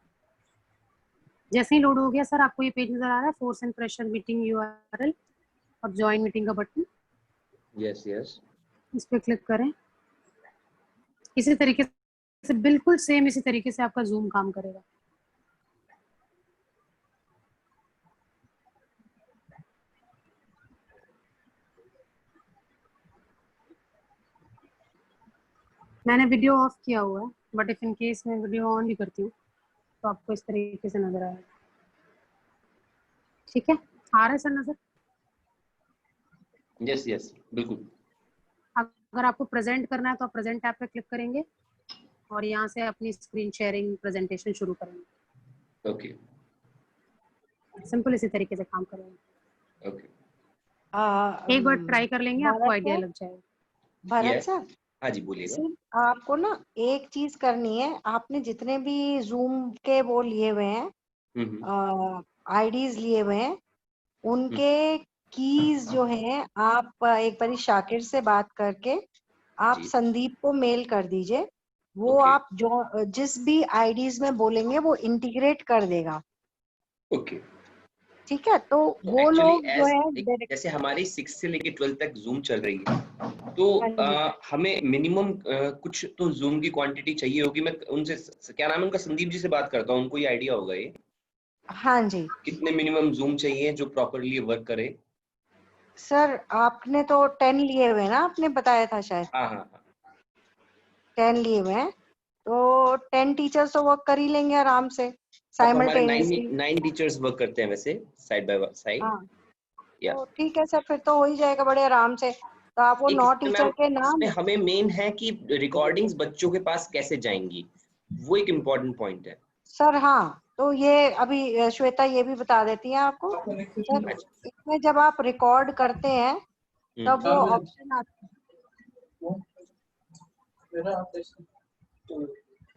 जैसे ही लोड हो गया सर, आपको ये पेज नजर आ रहा है, force and pressure meeting URL और ज्वाइन मीटिंग का बटन। यस यस, इस पे क्लिक करें। इसी तरीके से, बिल्कुल सेम इसी तरीके से आपका जूम काम करेगा। मैंने वीडियो ऑफ किया हुआ है, बट इफ इन केस मैं वीडियो ऑन भी करती हूँ तो आपको इस तरीके से नजर आएगा। ठीक है, आ रहा है सर नजर? यस यस, बिल्कुल। अगर आपको प्रेजेंट करना है तो आप प्रेजेंट टैब पे क्लिक करेंगे और यहाँ से अपनी स्क्रीन शेयरिंग प्रेजेंटेशन शुरू करेंगे। ओके सिंपल इसी तरीके से काम करेंगे। ओके, एक बार ट्राई कर लेंगे, आपको भरत आइडिया सर, लग जाएगा। भरत यस, सर, हाँ जी बोलिएगा। सिर्फ आपको ना एक चीज करनी है। आपने जितने भी जूम के वो लिए हुए हैं, आईडीज लिए हुए हैं, उनके कीज जो हैं, आप एक बारी शाकिर से बात करके आप जी, संदीप को मेल कर दीजिए। वो ओके आप जो जिस भी आईडीज में बोलेंगे वो इंटीग्रेट कर देगा। ओके। ठीक है, तो तो वो एक्चुअली लोग जो है डायरेक्ट। जैसे हमारी 6 से लेके 12 तक जूम चल रही है, तो हाँ जी, हमें मिनिमम कुछ तो जूम की क्वांटिटी चाहिए होगी। मैं उनसे, क्या नाम है उनका, संदीप जी से बात करता हूँ, उनको ये आइडिया होगा ये हाँ जी कितने मिनिमम जूम चाहिए जो प्रॉपरली वर्क करे। सर, आपने तो 10 लिए हुए हैं ना, आपने बताया था शायद हाँ हाँ हाँ, 10 लिए हुए हैं, तो 10 टीचर्स तो वर्क कर ही लेंगे आराम से हाँ, तो हमारे साइमल्टेनियसली। 9 टीचर्स वर्क करते हैं वैसे, साइड बाय साइड। हाँ, या तो ठीक है सर, फिर तो हो ही जाएगा बड़े आराम से। तो आप वो एक 9 इसमें टीचर मैम, के इसमें नाम। हमें मेन है कि रिकॉर्डिंग्स बच्चों के पास कैसे जाएंगी, वो एक इम्पोर्टेंट पॉइंट है। सर हाँ, तो ये अभी श्वेता ये भी बता देती है आपको। सर, अच्छा, इसमें जब आप रिकॉर्ड करते हैं तब वो ऑप्शन आता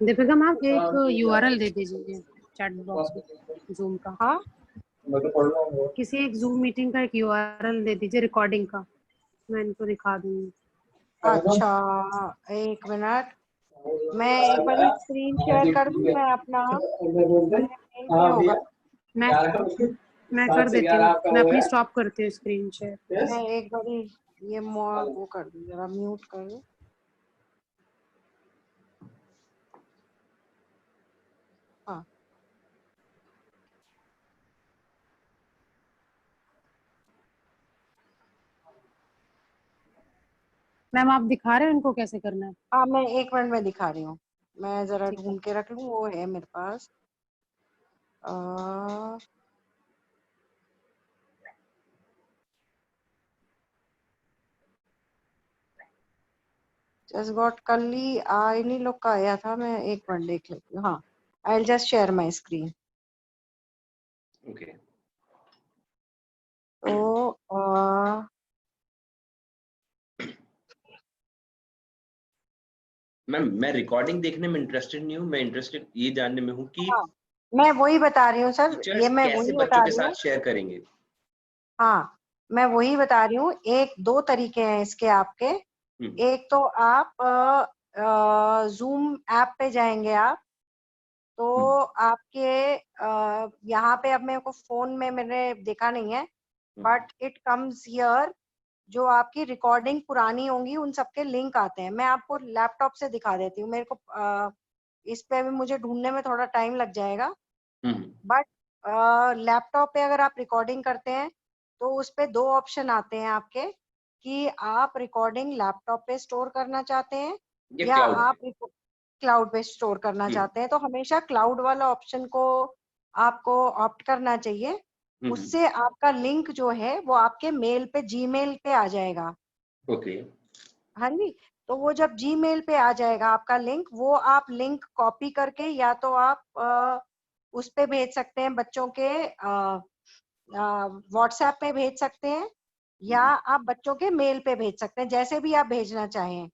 दीपिका मैम, एक यूआरएल दे दीजिए चैट बॉक्स में जूम का। है। हाँ, किसी एक जूम मीटिंग का एक यूआरएल दे दीजिए रिकॉर्डिंग का, मैं इनको दिखा दूंगी। अच्छा, एक मिनट, मैं एक बार स्क्रीन शेयर कर दूं मैं अपना, मेरे मेल पे होगा। मैं मैं कर देती हूँ, मैं अपनी स्टॉप करती हूँ स्क्रीन शेयर। मैं एक बार ये वो कर दूं, जरा म्यूट कर दूं। हाँ, मैम आप दिखा रहे हो इनको कैसे करना है? हाँ, मैं एक मिनट में दिखा रही हूँ। मैं जरा ठीक है। ढूंढ के रख लूं, वो है मेरे पास। जस्ट गॉट, कल ही इन्हीं लोग का आया था। मैं एक मिनट देख लेती हूँ। हाँ, I will just share my screen. Okay. तो मैम, मैं रिकॉर्डिंग देखने में इंटरेस्टेड नहीं हूँ, मैं इंटरेस्टेड ये जानने में हूँ कि हाँ, मैं वही बता रही हूँ सर, ये टीचर्स मैं कैसे वही बच्चों बता के रही हूँ। साथ शेयर करेंगे। हाँ, मैं वही बता रही हूँ। एक दो तरीके हैं इसके आपके। एक तो आप जूम ऐप पे जाएंगे आप, तो आपके यहाँ पे, अब मेरे को फोन में मैंने देखा नहीं है, बट इट कम्स हियर। जो आपकी रिकॉर्डिंग पुरानी होंगी उन सबके लिंक आते हैं। मैं आपको लैपटॉप से दिखा देती हूँ, मेरे को इस पे भी मुझे ढूंढने में थोड़ा टाइम लग जाएगा। बट लैपटॉप पे अगर आप रिकॉर्डिंग करते हैं तो उस पे 2 ऑप्शन आते हैं आपके कि आप रिकॉर्डिंग लैपटॉप पे स्टोर करना चाहते हैं ये या क्लाउड आप क्लाउड पे स्टोर करना चाहते हैं। तो हमेशा क्लाउड वाला ऑप्शन को आपको ऑप्ट करना चाहिए। उससे आपका लिंक जो है वो आपके मेल पे, जीमेल पे आ जाएगा। ओके। हाँ जी, तो वो जब जीमेल पे आ जाएगा आपका लिंक, वो आप लिंक कॉपी करके या तो आप उस पे भेज सकते हैं, बच्चों के व्हाट्सएप पे भेज सकते हैं या आप बच्चों के मेल पे भेज सकते हैं, जैसे भी आप भेजना चाहें।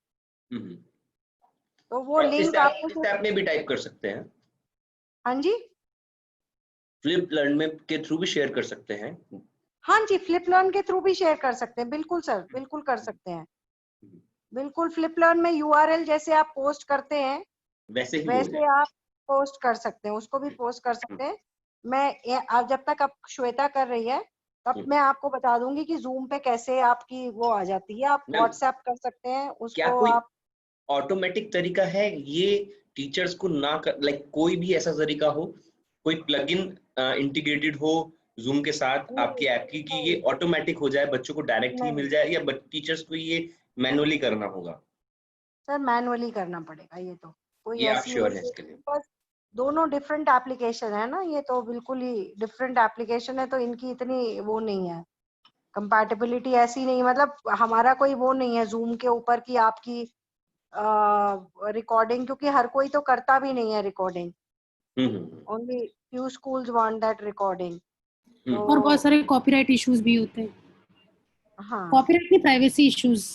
तो वो और लिंक इस आपको ऐप में भी टाइप कर सकते हैं, हाँ जी, फ्लिप लर्न में के थ्रू भी शेयर कर सकते हैं। हाँ जी, फ्लिप लर्न के थ्रू भी शेयर कर सकते हैं, बिल्कुल सर, बिल्कुल कर सकते हैं। बिल्कुल फ्लिप लर्न में यूआरएल जैसे आप पोस्ट करते हैं वैसे ही वो हो वैसे जाए। आप पोस्ट कर सकते हैं, उसको भी पोस्ट कर सकते हैं। आप जब तक आप श्वेता कर रही है तब मैं आपको बता दूंगी कि जूम पे कैसे आपकी वो आ जाती है। आप मैम, व्हाट्सएप कर सकते हैं क्या उसको कोई आप। ऑटोमेटिक तरीका है ये टीचर्स को ना कर, लाइक कोई भी ऐसा तरीका हो, कोई प्लगइन इंटीग्रेटेड हो जूम के साथ आपकी ऐप की, कि ये ऑटोमेटिक हो जाए, बच्चों को डायरेक्टली नहीं मिल जाए, या टीचर्स को ये मैनुअली करना होगा? सर, मैनुअली करना पड़ेगा ये तो, कोई ये आप ऐसी श्योर वो है इसके लिए? बस दोनों डिफरेंट एप्लीकेशन है ना, ये तो बिल्कुल ही डिफरेंट एप्लीकेशन है, तो इनकी इतनी वो नहीं है, कंपैटिबिलिटी ऐसी नहीं, मतलब हमारा कोई वो नहीं है जूम के ऊपर की आपकी रिकॉर्डिंग, क्योंकि हर कोई तो करता भी नहीं है recording, only few schools want that recording. तो और बहुत सारे कॉपीराइट इश्यूज भी होते हैं, हाँ, कॉपीराइट नहीं, प्राइवेसी इश्यूज।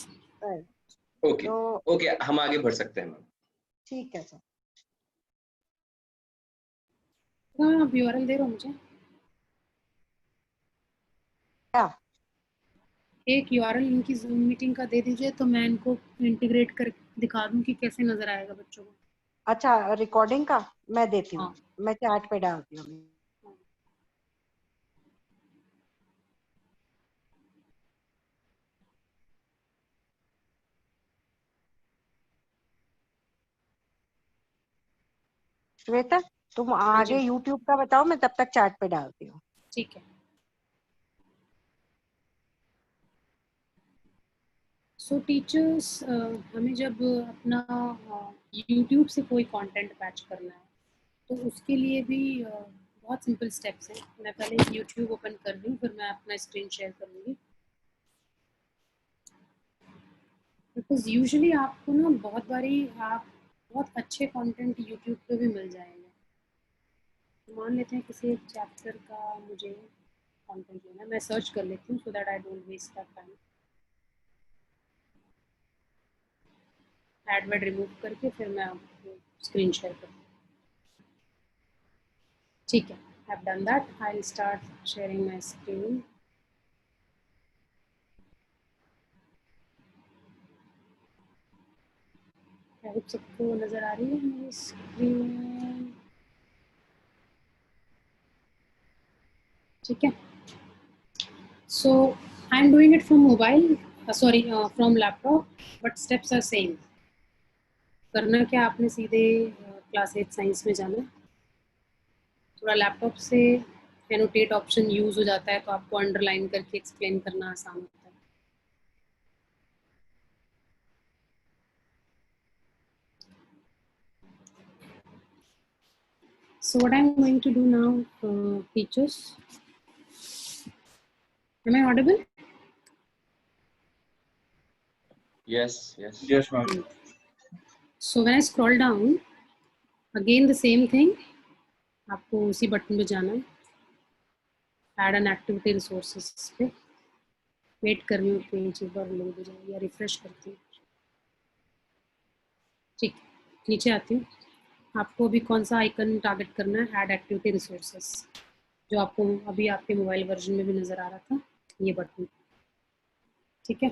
ओके तो ओके, हम आगे बढ़ सकते हैं मैम। ठीक है सर। हाँ, आप यूआरएल दे रहे हो मुझे, क्या? एक यूआरएल इनकी जूम मीटिंग का दे दीजिए तो मैं इनको इंटीग्रेट कर दिखा दूं कि कैसे नजर आएगा बच्चों को। अच्छा, रिकॉर्डिंग का मैं देती हूँ, हाँ, मैं चैट पे डालती हूँ। श्वेता, तुम हाँ आगे जी, यूट्यूब का बताओ, मैं तब तक चैट पे डालती हूँ। ठीक है। सो टीचर्स, हमें जब अपना यूट्यूब से कोई कंटेंट पैच करना है तो उसके लिए भी बहुत सिंपल स्टेप्स हैं। मैं पहले यूट्यूब ओपन कर रही हूँ, फिर मैं अपना स्क्रीन शेयर करूँगी। बिकॉज यूजुअली आपको ना बहुत बारी आप बहुत अच्छे कंटेंट यूट्यूब पे भी मिल जाएंगे। मान लेते हैं किसी एक चैप्टर का मुझे कंटेंट लेना है, मैं सर्च कर लेती हूँ so that I don't waste that time. Ad word remove करके फिर मैं आपको स्क्रीन शेयर करती हूँ। ठीक है, I have done that. I will start sharing my screen. I hope सबको नजर आ रही है मेरी स्क्रीन। ठीक है, so I am doing it from mobile, sorry from laptop, but steps are same. करना क्या, आपने सीधे क्लास 8 साइंस में जाना है। थोड़ा लैपटॉप से एनोटेट ऑप्शन यूज हो जाता है तो आपको अंडरलाइन करके एक्सप्लेन करना आसान होता है। So what I'm going to do now, teachers, am I audible? Yes, Yes, ma'am. So when I scroll down, again the same thing, आपको उसी बटन पे जाना है, add an activity resources पे। वेट कर रही हूँ पेज एक बार लोड हो जाए या रिफ्रेश करती हूँ। ठीक, नीचे आती हूँ। आपको अभी कौन सा आइकन टारगेट करना है, ऐड एक्टिविटी रिसोर्सेस, जो आपको अभी आपके मोबाइल वर्जन में भी नज़र आ रहा था, ये बटन। ठीक है,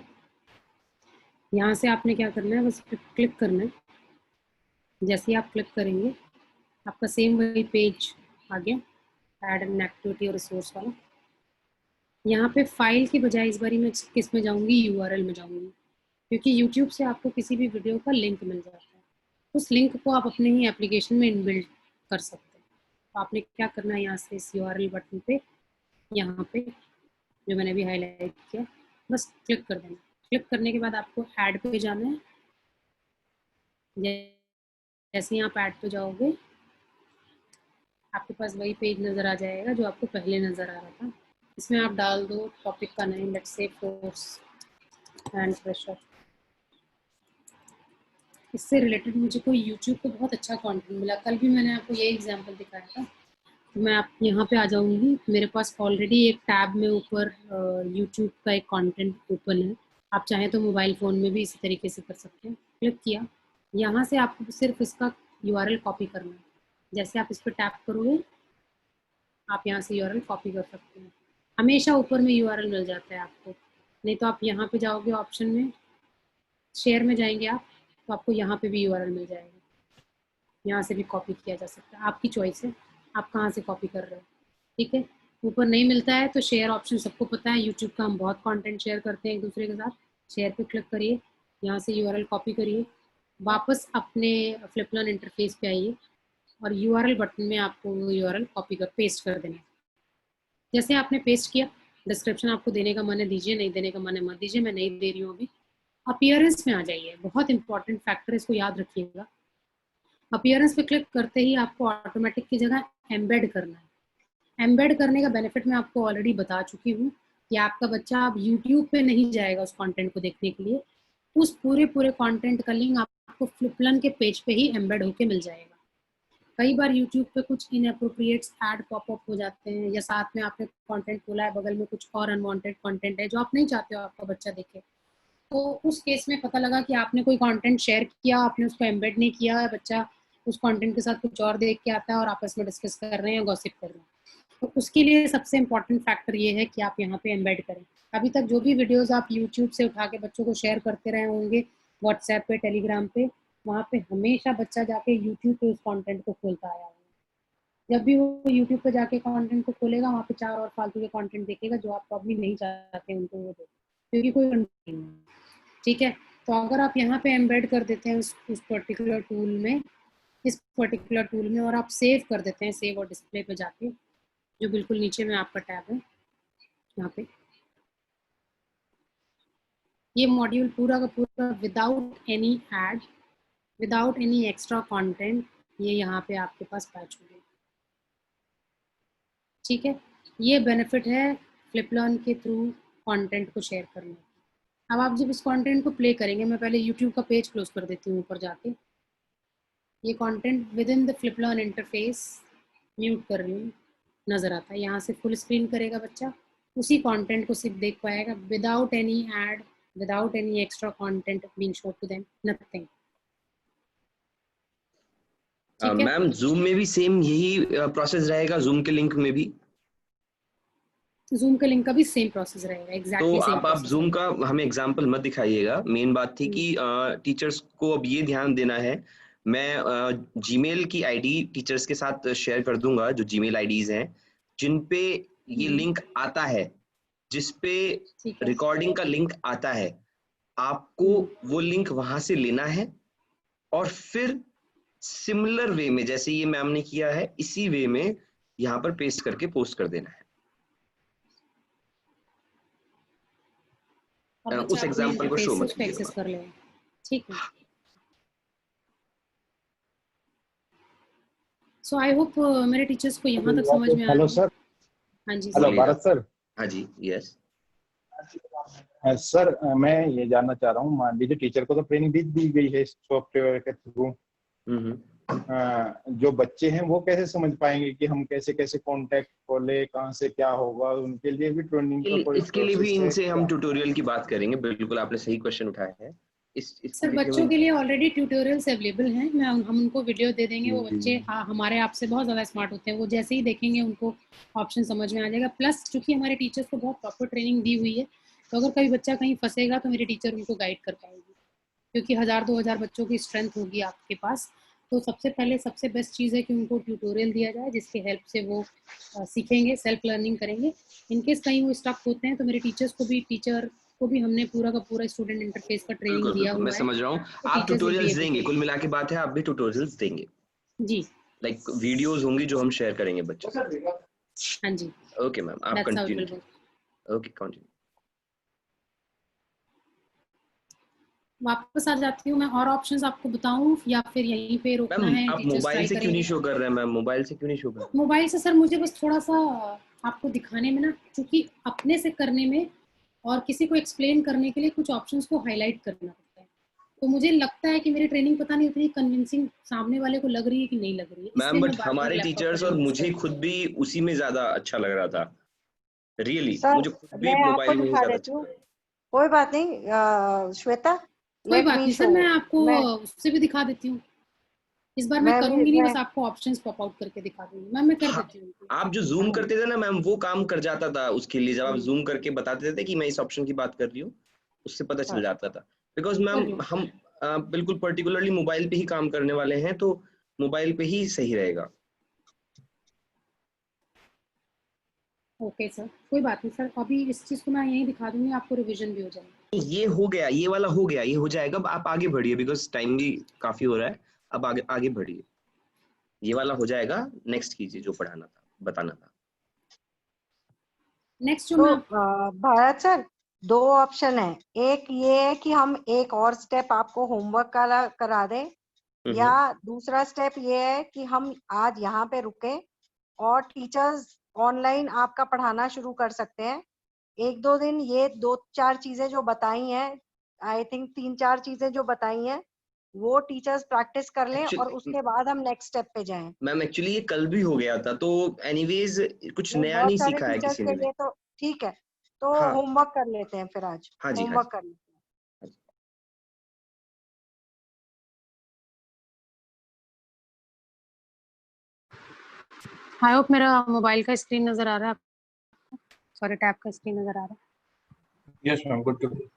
यहाँ से आपने क्या करना है, बस क्लिक करना है। जैसे ही आप क्लिक करेंगे आपका सेम वही पेज आ गया, ऐड एन एक्टिविटी और रिसोर्स वाला। यहाँ पे फाइल की बजाय इस बारी मैं किस में जाऊँगी, यूआरएल में जाऊँगी, क्योंकि यूट्यूब से आपको किसी भी वीडियो का लिंक मिल जाता है। उस लिंक को आप अपने ही एप्लीकेशन में इनबिल्ड कर सकते हैं। तो आपने क्या करना है, यहाँ से इस यूआरएल बटन पे यहाँ पे जो मैंने अभी हाईलाइट किया, बस क्लिक कर देना। क्लिक करने के बाद आपको ऐड पे जाना है। जैसे ही आप ऐड पे जाओगे आपके पास वही पेज नज़र आ जाएगा जो आपको पहले नज़र आ रहा था। इसमें आप डाल दो टॉपिक का name, let's say force and pressure. इससे रिलेटेड मुझे कोई यूट्यूब पे बहुत अच्छा कंटेंट मिला। कल भी मैंने आपको ये एग्जांपल दिखाया था। तो मैं आप यहाँ पे आ जाऊँगी, मेरे पास ऑलरेडी एक टैब में ऊपर यूट्यूब का एक कंटेंट ओपन है। आप चाहें तो मोबाइल फ़ोन में भी इसी तरीके से कर सकते हैं। क्लिक किया, यहाँ से आपको सिर्फ इसका URL कॉपी करना है। जैसे आप इस पर टैप करोगे आप यहाँ से URL कॉपी कर सकते हैं। हमेशा ऊपर में URL मिल जाता है आपको, नहीं तो आप यहाँ पे जाओगे ऑप्शन में, शेयर में जाएंगे आप, तो आपको यहाँ पे भी URL मिल जाएगा। यहाँ से भी कॉपी किया जा सकता है, आपकी चॉइस है आप कहाँ से कॉपी कर रहे हो। ठीक है, ऊपर नहीं मिलता है तो शेयर ऑप्शन सबको पता है, यूट्यूब का हम बहुत कंटेंट शेयर करते हैं एक दूसरे के साथ। शेयर पे क्लिक करिए, यहाँ से URL कॉपी करिए, वापस अपने फ्लिपलर्न इंटरफेस पे आइए और URL बटन में आपको वो URL कॉपी कर पेस्ट कर देना है। जैसे आपने पेस्ट किया, डिस्क्रिप्शन आपको देने का मन है दीजिए, नहीं देने का मन है मत दीजिए, मैं नहीं दे रही हूँ अभी। अपीयरेंस में आ जाइए, बहुत इंपॉर्टेंट फैक्टर है, इसको याद रखिएगा। अपीयरेंस पे क्लिक करते ही आपको ऑटोमेटिक की जगह एम्बेड करना है। एम्बेड करने का बेनिफिट मैं आपको ऑलरेडी बता चुकी हूँ कि आपका बच्चा अब यूट्यूब पे नहीं जाएगा उस कंटेंट को देखने के लिए, उस पूरे कंटेंट का लिंक आपको फ्लिपलर्न के पेज पे ही एम्बेड होके मिल जाएगा। कई बार यूट्यूब पे कुछ इनएप्रोप्रिएट ऐड पॉपअप हो जाते हैं, या साथ में आपने कंटेंट खोला है, बगल में कुछ और अनवांटेड कंटेंट है जो आप नहीं चाहते हो आपका बच्चा देखे, तो उस केस में पता लगा कि आपने कोई कंटेंट शेयर किया, आपने उसको एम्बेड नहीं किया, बच्चा उस कंटेंट के साथ कुछ और देख के आता है और आपस में डिस्कस कर रहे हैं, गॉसिप कर रहे हैं, तो उसके लिए सबसे इम्पॉर्टेंट फैक्टर ये है कि आप यहाँ पे एम्बेड करें। अभी तक जो भी वीडियोस आप यूट्यूब से उठा के बच्चों को शेयर करते रहे होंगे व्हाट्सएप पे, टेलीग्राम पे, वहाँ पे हमेशा बच्चा जाके यूट्यूब पे उस कंटेंट को खोलता आया होगा। जब भी वो यूट्यूब पे जाके कंटेंट को खोलेगा वहाँ पे 4 और फालतू के कंटेंट देखेगा जो आप अभी नहीं चाहते उनको वो देखें, क्योंकि कोई कंटेंट नहीं है। ठीक है, तो अगर आप यहाँ पे एम्बेड कर देते हैं उस पर्टिकुलर टूल में, इस पर्टिकुलर टूल में, और आप सेव कर देते हैं, सेव और डिस्प्ले पे जाके, जो बिल्कुल नीचे में आपका टैब है यहाँ पे, ये मॉड्यूल पूरा का पूरा without any add, without any extra content, ये यहाँ पे आपके पास पैच हो गया। ठीक है, ये बेनिफिट है फ्लिपलर्न के थ्रू कंटेंट को शेयर करने। अब आप जब इस कंटेंट को प्ले करेंगे, मैं पहले यूट्यूब का पेज क्लोज कर देती हूँ ऊपर जाके, ये content within the Fliplearn interface mute कर रही हूँ, नज़र आता है। यहाँ से फुल स्क्रीन करेगा बच्चा, उसी कंटेंट को सिर्फ देख पाएगा without any ad, without any extra content being showed to them, nothing. Ma'am Zoom में भी सेम यही प्रोसेस रहेगा, जूम के लिंक में भी? जूम के लिंक का भी सेम प्रोसेस रहेगा, एग्जैक्टली तो सेम। आप जूम का हमें एग्जांपल मत दिखाइएगा, मेन बात थी कि टीचर्स को अब ये ध्यान देना है। मैं जीमेल की आईडी टीचर्स के साथ शेयर कर दूंगा, जो जीमेल आईडीज हैं जिन पे ये लिंक आता है, जिस पे रिकॉर्डिंग का लिंक आता है, आपको वो लिंक वहां से लेना है और फिर सिमिलर वे में, जैसे ये मैम ने किया है, इसी वे में यहाँ पर पेस्ट करके पोस्ट कर देना है। उस एग्जांपल को शो मत कीजिएगा। कर ले, ठीक है। सो आई होप मेरे टीचर्स को यहाँ तक समझ में आ। Hello sir. हाँ जी, हेलो भारत सर। हाँ जी, यस सर, मैं ये जानना चाह रहा हूँ, मान लीजिए टीचर को तो ट्रेनिंग दी गई है सॉफ्टवेयर के थ्रू, जो बच्चे हैं वो कैसे समझ पाएंगे कि हम कैसे कैसे कांटेक्ट खोले, कहाँ से क्या होगा, उनके लिए भी ट्रेनिंग का कोई इसके लिए भी इनसे हम ट्यूटोरियल की बात करेंगे। बिल्कुल आपने सही क्वेश्चन उठाया है। सर बच्चों के लिए ऑलरेडी ट्यूटोरियल्स अवेलेबल हैं, हम उनको वीडियो दे देंगे। वो बच्चे हमारे आपसे बहुत ज़्यादा स्मार्ट होते हैं, वो जैसे ही देखेंगे उनको ऑप्शन समझ में आ जाएगा। प्लस चूंकि हमारे टीचर्स को बहुत प्रॉपर ट्रेनिंग दी हुई है, तो अगर कभी बच्चा कहीं फंसेगा तो मेरे टीचर उनको गाइड कर पाएगी, क्योंकि 1000-2000 बच्चों की स्ट्रेंथ होगी आपके पास। तो सबसे पहले सबसे बेस्ट चीज़ है कि उनको ट्यूटोरियल दिया जाए, जिसके हेल्प से वो सीखेंगे, सेल्फ लर्निंग करेंगे। इनकेस कहीं वो स्टक होते हैं तो मेरे टीचर्स को भी हमने पूरा का पूरा स्टूडेंट इंटरफेस का ट्रेनिंग दिया हुआ है। मैं समझ रहा हूँ, आप ट्यूटोरियल्स देंगे, कुल मिला के बात है आप भी ट्यूटोरियल्स देंगे जी, लाइक वीडियोस होंगी जो हम शेयर करेंगे बच्चों से। हाँ जी, ओके मैम, आप कंटिन्यू। Okay continue. वापस आ जाती हूँ मैं, और ऑप्शंस आपको बताऊं या फिर यहीं पे रोकना मैम है? आप टीचर्स मोबाइल ट्राई से क्यों नहीं करेंगे शो कर रहे हैं मैम? मोबाइल से क्यों नहीं शो कर रहे हैं? मोबाइल से सर, मुझे बस थोड़ा सा आपको दिखाने में ना, क्योंकि अपने से करने में और किसी को एक्सप्लेन करने के लिए कुछ ऑप्शंस को हाईलाइट करना पड़ता है, तो मुझे लगता है कि मेरी ट्रेनिंग पता नहीं उतनी कन्विंसिंग सामने वाले को लग रही है कि नहीं लग रही है, मैम इसलिए मैं बट बार बार हमारे लैपटॉप टीचर्स पर और यूज मुझे करती खुद हूँ। भी उसी में ज्यादा अच्छा लग रहा था, रियली सर मुझे खुद भी मैं आपको मोबाइल में ही दिखा ज्यादा देती अच्छा हूँ, लग रहा कोई बात नहीं। श्वेता, कोई लेट बात मी नहीं सर, शो। मैं आपको मैं उससे भी दिखा देती हूँ। इस बार मैं मैं भी करूंगी नहीं, मैं बस आपको ऑप्शंस पॉप आउट करके दिखा दूंगी। मैम मैं कर था। देती हूँ उनको। आप जो जूम करते थे ना मैम, वो काम कर जाता था उसके लिए, जब आप हम्म, जूम करके बताते थे कि मैं इस ऑप्शन की बात कर रही हूँ, उससे पता चल हाँ, जाता था। बिकॉज कर मैम रही हूँ। हम बिल्कुल पर्टिकुलरली मोबाइल पे ही काम करने वाले हैं, तो मोबाइल पे ही सही रहेगा। ओके सर, कोई बात नहीं सर, अभी इस चीज को मैं यहीं दिखा दूंगी, आपको रिवीजन भी हो जाएगी। ये हो गया, ये वाला हो गया, ये हो जाएगा। अब आप आगे बढ़िए, बिकॉज टाइम भी काफी हो रहा है। अब आगे आगे बढ़िए, ये वाला हो जाएगा। नेक्स्ट कीजिए जो पढ़ाना था, बताना था। नेक्स्ट जो तो मैं भारत सर, दो ऑप्शन है। एक ये है कि हम एक और स्टेप आपको होमवर्क करा दें, या हम्म। दूसरा स्टेप ये है कि हम आज यहाँ पे रुके और टीचर्स ऑनलाइन आपका पढ़ाना शुरू कर सकते हैं। एक दो दिन ये दो चार चीजें जो बताई हैं, आई थिंक तीन चार चीजें जो बताई हैं, वो टीचर्स प्रैक्टिस कर लें और एक्चुअली उसके बाद हम नेक्स्ट स्टेप पे जाएं। मैम, एक्चुअली ये कल भी हो गया था, तो एनीवेज कुछ नहीं, नया बहुत नहीं सारे सीखा है टीचर्स किसी के ने भी। लिए तो ठीक है, तो हाँ होमवर्क कर लेते हैं फिर आज, हाँ जी, हाँ जी, होमवर्क कर लेते हैं। हाँ जी। आई होप मेरा मोबाइल का स्क्रीन नजर आ रहा है, सॉरी टैब का स्क्रीन नजर आ रहा है। Yes, ma'am. Good to go.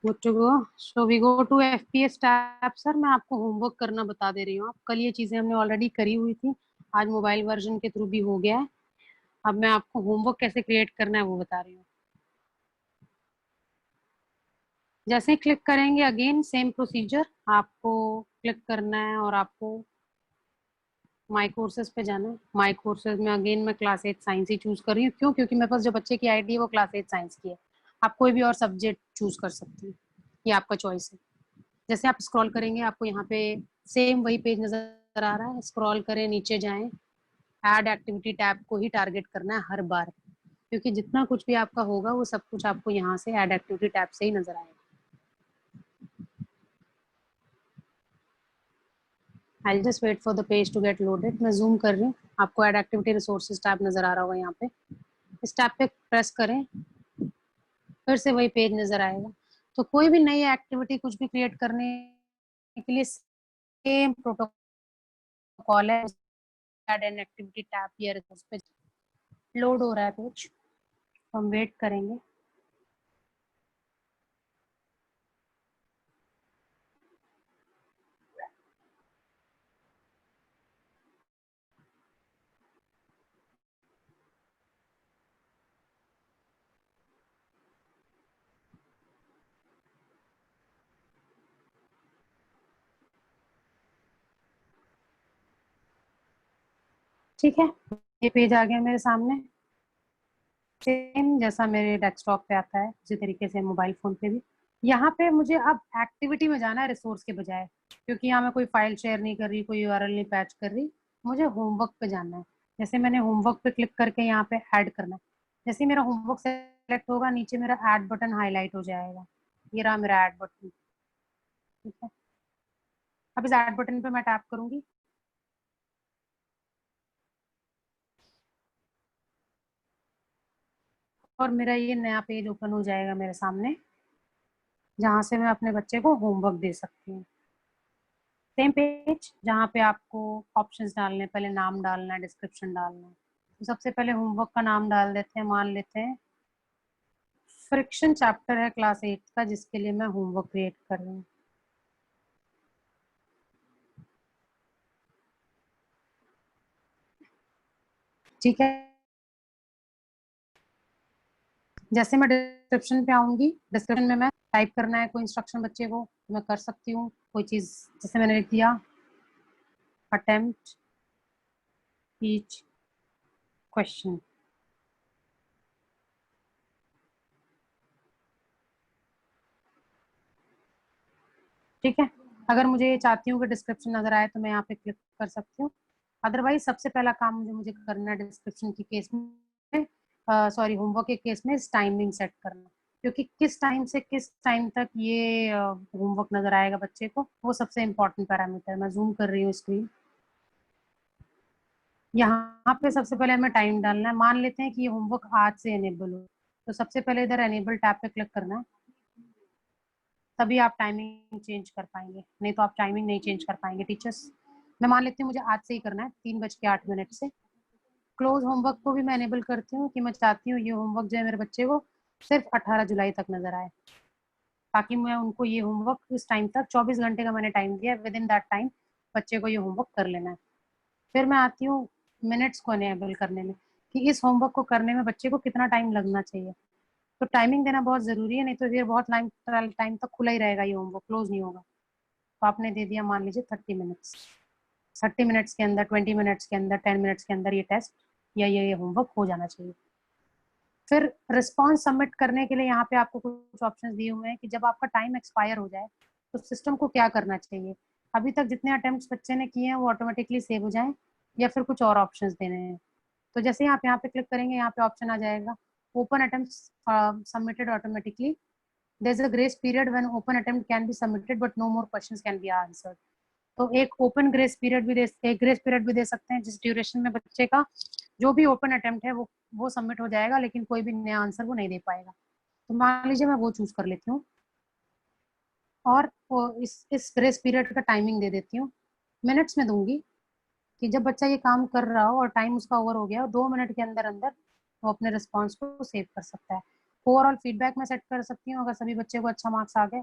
Good to go. So we go to FPS tab. Sir मैं आपको होमवर्क करना बता दे रही हूँ, आप कल ये चीजें हमने ऑलरेडी करी हुई थी, आज मोबाइल वर्जन के थ्रू भी हो गया है। अब मैं आपको होमवर्क कैसे क्रिएट करना है वो बता रही हूँ। जैसे ही क्लिक करेंगे, अगेन सेम प्रोसीजर, आपको क्लिक करना है और आपको माई कोर्सेज पे जाना है। माई कोर्सेज में अगेन मैं क्लास 8 साइंस ही चूज कर रही हूँ। क्यों? क्योंकि मेरे पास जो बच्चे की आईडी है वो क्लास 8 साइंस की है। आप कोई भी और सब्जेक्ट चूज कर सकते हैं, ये आपका चॉइस है। जैसे आप स्क्रॉल करेंगे, आपको यहाँ पे सेम वही पेज नजर आ रहा है, स्क्रॉल करें, नीचे जाएं, ऐड एक्टिविटी टैब को ही टारगेट करना है हर बार, क्योंकि जितना कुछ भी आपका होगा वो सब कुछ आपको यहाँ से ऐड एक्टिविटी टैब से ही नजर आएगा। I'll just wait for the page to get loaded। मैं जूम कर रही हूँ, आपको ऐड एक्टिविटी रिसोर्सेज टैब नजर आ रहा होगा यहाँ पे। इस टैब पे प्रेस करें, फिर से वही पेज नजर आएगा। तो कोई भी नई एक्टिविटी कुछ भी क्रिएट करने के लिए सेम प्रोटोकॉल है। Add an activity tab here, उस पे लोड हो रहा है पेज, हम वेट करेंगे। ठीक है, ये पेज आ गया मेरे सामने, सेम जैसा मेरे डेस्कटॉप पे आता है उसी तरीके से मोबाइल फोन पे भी। यहाँ पे मुझे अब एक्टिविटी में जाना है रिसोर्स के बजाय, क्योंकि यहाँ मैं कोई फाइल शेयर नहीं कर रही, कोई यूआरएल नहीं पैच कर रही, मुझे होमवर्क पे जाना है। जैसे मैंने होमवर्क पे क्लिक करके यहाँ पे ऐड करना है, जैसे मेरा होमवर्क सेलेक्ट होगा, नीचे मेरा ऐड बटन हाईलाइट हो जाएगा। ये रहा मेरा ऐड बटन, ठीक है। अब इस ऐड बटन पे मैं टैप करूंगी, और मेरा ये नया पेज ओपन हो जाएगा मेरे सामने, जहाँ से मैं अपने बच्चे को होमवर्क दे सकती हूँ। सेम पेज जहाँ पे आपको ऑप्शंस डालने हैं, पहले नाम डालना है, डिस्क्रिप्शन डालना है। तो सबसे पहले होमवर्क का नाम डाल देते हैं, मान लेते हैं फ्रिक्शन चैप्टर है क्लास 8 का, जिसके लिए मैं होमवर्क क्रिएट कर रही हूँ। ठीक है, जैसे मैं डिस्क्रिप्शन पे आऊंगी, डिस्क्रिप्शन में मैं टाइप करना है कोई इंस्ट्रक्शन बच्चे को, तो मैं कर सकती हूँ। कोई चीज जैसे मैंने लिख दिया, अटेम्प्ट ईच क्वेश्चन, ठीक है, अगर मुझे ये चाहती हूँ कि डिस्क्रिप्शन नजर आए तो मैं यहाँ पे क्लिक कर सकती हूँ। अदरवाइज सबसे पहला काम मुझे करना है डिस्क्रिप्शन की केस में, सॉरी होमवर्क के केस में टाइमिंग सेट करना, क्योंकि किस टाइम से किस टाइम तक ये होमवर्क नजर आएगा बच्चे को, वो सबसे इम्पोर्टेंट पैरामीटर। मैं जूम कर रही हूँ स्क्रीन। यहाँ पे सबसे पहले हमें टाइम डालना है। मान लेते हैं कि ये होमवर्क आज से एनेबल हो, तो सबसे पहले इधर एनेबल टैब पे क्लिक करना है, तभी आप टाइमिंग चेंज कर पाएंगे, नहीं तो आप टाइमिंग नहीं चेंज कर पाएंगे टीचर्स। मैं मान लेती हूँ मुझे आज से ही करना है 3:08 से। क्लोज होमवर्क को भी मैं एनेबल करती हूँ कि मैं चाहती हूँ ये होमवर्क जो है मेरे बच्चे को सिर्फ 18 जुलाई तक नजर आए, ताकि मैं उनको ये होमवर्क इस टाइम तक 24 घंटे का मैंने टाइम दिया, विद इन दैट टाइम बच्चे को ये होमवर्क कर लेना है। फिर मैं आती हूँ मिनट्स को एनेबल करने में, कि इस होमवर्क को करने में बच्चे को कितना टाइम लगना चाहिए। तो टाइमिंग देना बहुत ज़रूरी है, नहीं तो फिर बहुत टाइम तक खुला ही रहेगा ये होमवर्क, क्लोज नहीं होगा। तो आपने दे दिया मान लीजिए 30 मिनट्स, 30 मिनट्स के अंदर, 20 मिनट्स के अंदर, 10 मिनट्स के अंदर ये टेस्ट या ये होमवर्क हो जाना चाहिए। फिर रिस्पॉन्स सबमिट करने के लिए यहाँ पे आपको कुछ ऑप्शन दिए हुए हैं कि जब आपका टाइम एक्सपायर हो जाए तो सिस्टम को क्या करना चाहिए। अभी तक जितने अटेम्प्ट्स बच्चे ने किए हैं वो ऑटोमेटिकली सेव हो जाएं, या फिर कुछ और ऑप्शंस देने हैं। तो जैसे ही आप यहाँ पे क्लिक करेंगे, यहाँ पे ऑप्शन आ जाएगा open attempts submitted automatically, there's a grace period when open attempt can be submitted but no more questions can be answered। तो एक ओपन ग्रेस पीरियड भी एक ग्रेस पीरियड भी दे सकते हैं, जिस ड्यूरेशन में बच्चे का जो भी ओपन अटेम्प्ट है वो सबमिट हो जाएगा, लेकिन कोई भी नया आंसर वो नहीं दे पाएगा। तो मान लीजिए मैं वो चूज कर लेती हूँ और वो इस ग्रेस पीरियड का टाइमिंग दे देती हूँ, मिनट्स में दूंगी, कि जब बच्चा ये काम कर रहा हो और टाइम उसका ओवर हो गया हो, 2 मिनट के अंदर अंदर वो अपने रिस्पॉन्स को सेव कर सकता है। ओवरऑल फीडबैक मैं सेट कर सकती हूँ, अगर सभी बच्चे को अच्छा मार्क्स आ गए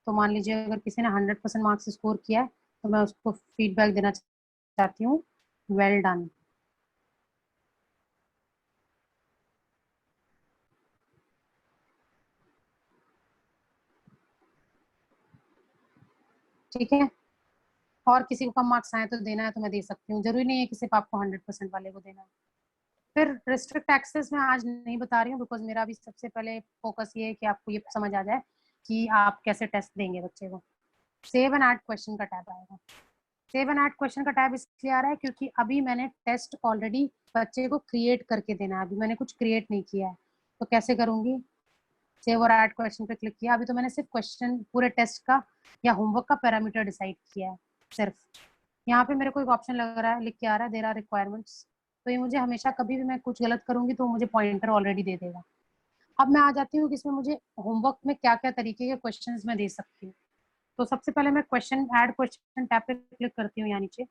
तो मान लीजिए अगर किसी ने 100% मार्क्स स्कोर किया है तो मैं उसको फीडबैक देना चाहती हूँ, वेल डन। ठीक है, और किसी को कम मार्क्स आए तो देना है तो मैं दे सकती हूँ, जरूरी नहीं है कि सिर्फ आपको 100% वाले को देना है। फिर रिस्ट्रिक्ट एक्सेस में आज नहीं बता रही हूँ, बिकॉज मेरा अभी सबसे पहले फोकस ये है कि आपको ये समझ आ जाए कि आप कैसे टेस्ट देंगे बच्चे को। सेव एंड ऐड क्वेश्चन का टैब आएगा। सेव एंड ऐड क्वेश्चन का टैब इसलिए आ रहा है क्योंकि अभी मैंने टेस्ट ऑलरेडी बच्चे को क्रिएट करके देना है, अभी मैंने कुछ क्रिएट नहीं किया है। तो कैसे करूंगी, सेव और ऐड क्वेश्चन पे क्लिक किया, अभी तो मैंने सिर्फ क्वेश्चन पूरे टेस्ट का या होमवर्क का पैरामीटर डिसाइड किया है सिर्फ। यहाँ पे मेरे को एक ऑप्शन लग रहा है, लिख के आ रहा है देयर आर रिक्वायरमेंट्स, तो ये मुझे हमेशा कभी भी मैं कुछ गलत करूंगी तो मुझे पॉइंटर ऑलरेडी दे देगा। अब मैं आ जाती हूँ कि इसमें मुझे होमवर्क में क्या क्या तरीके के क्वेश्चन मैं दे सकती हूँ। तो सबसे पहले मैं क्वेश्चन ऐड क्वेश्चन टैब पे क्लिक करती हूँ यहाँ नीचे।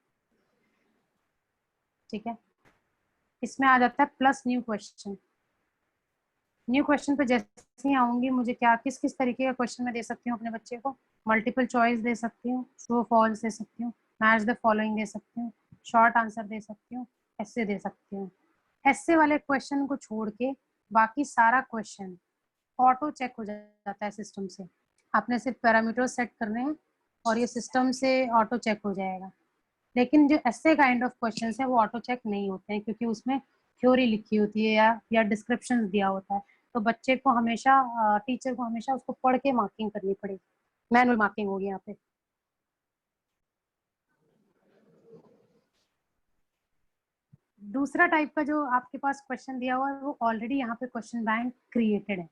ठीक है, इसमें आ जाता है plus new question. New question पे जैसे ही आऊंगी, मुझे क्या किस किस तरीके का क्वेश्चन मैं दे सकती हूँ अपने बच्चे को। मल्टीपल चॉइस दे सकती हूँ, ट्रू फॉल्स दे सकती हूँ, मैच द फॉलोइंग दे सकती हूँ, शॉर्ट आंसर दे सकती हूँ, ऐसे दे सकती हूँ। ऐसे वाले क्वेश्चन को छोड़ के बाकी सारा क्वेश्चन ऑटो चेक हो जाता है सिस्टम से। आपने सिर्फ पैरामीटर सेट करने हैं और ये सिस्टम से ऑटो चेक हो जाएगा। लेकिन जो ऐसे काइंड ऑफ क्वेश्चन है वो ऑटो चेक नहीं होते हैं, क्योंकि उसमें थ्योरी लिखी होती है या डिस्क्रिप्शन दिया होता है। तो बच्चे को हमेशा, टीचर को हमेशा उसको पढ़ के मार्किंग करनी पड़ेगी, मैनुअल मार्किंग होगी यहाँ पे। दूसरा टाइप का जो आपके पास क्वेश्चन दिया हुआ है वो ऑलरेडी यहाँ पे क्वेश्चन बैंक क्रिएटेड है।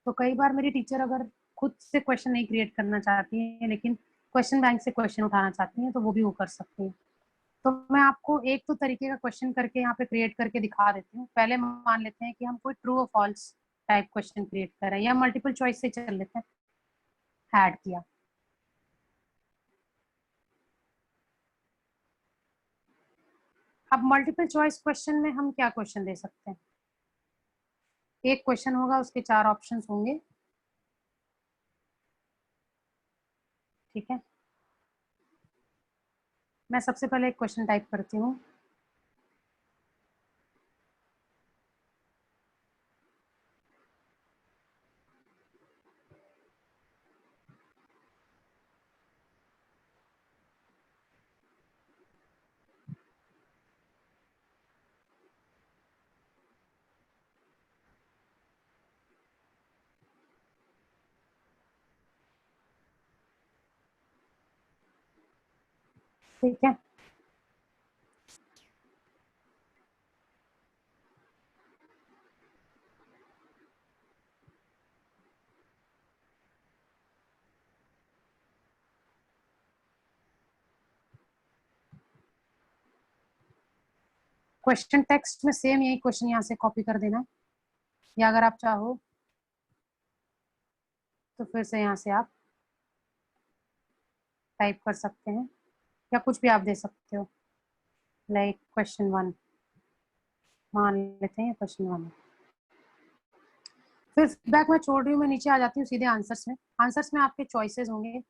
तो कई बार मेरी टीचर अगर खुद से क्वेश्चन नहीं क्रिएट करना चाहती है लेकिन क्वेश्चन बैंक से क्वेश्चन उठाना चाहती हैं तो वो भी वो कर सकती हैं। तो मैं आपको एक तो तरीके का क्वेश्चन करके यहाँ पे क्रिएट करके दिखा देती हूँ। पहले मान लेते हैं कि हम कोई ट्रू और फॉल्स टाइप क्वेश्चन क्रिएट कर रहे हैं, या मल्टीपल चॉइस से चल लेते हैं। ऐड किया, अब मल्टीपल चॉइस क्वेश्चन में हम क्या क्वेश्चन दे सकते हैं। एक क्वेश्चन होगा, उसके 4 ऑप्शंस होंगे। ठीक है, मैं सबसे पहले एक क्वेश्चन टाइप करती हूँ। ठीक है, क्वेश्चन टेक्स्ट में सेम यही क्वेश्चन यहाँ से कॉपी कर देना, या अगर आप चाहो तो फिर से यहाँ से आप टाइप कर सकते हैं, या कुछ भी आप दे सकते हो, लाइक क्वेश्चन 1 मान लेते हैं, क्वेश्चन 1। फिर फीडबैक मैं छोड़ रही हूँ, मैं नीचे आ जाती हूँ सीधे आंसर्स में। आंसर्स में आपके चॉइसेस होंगे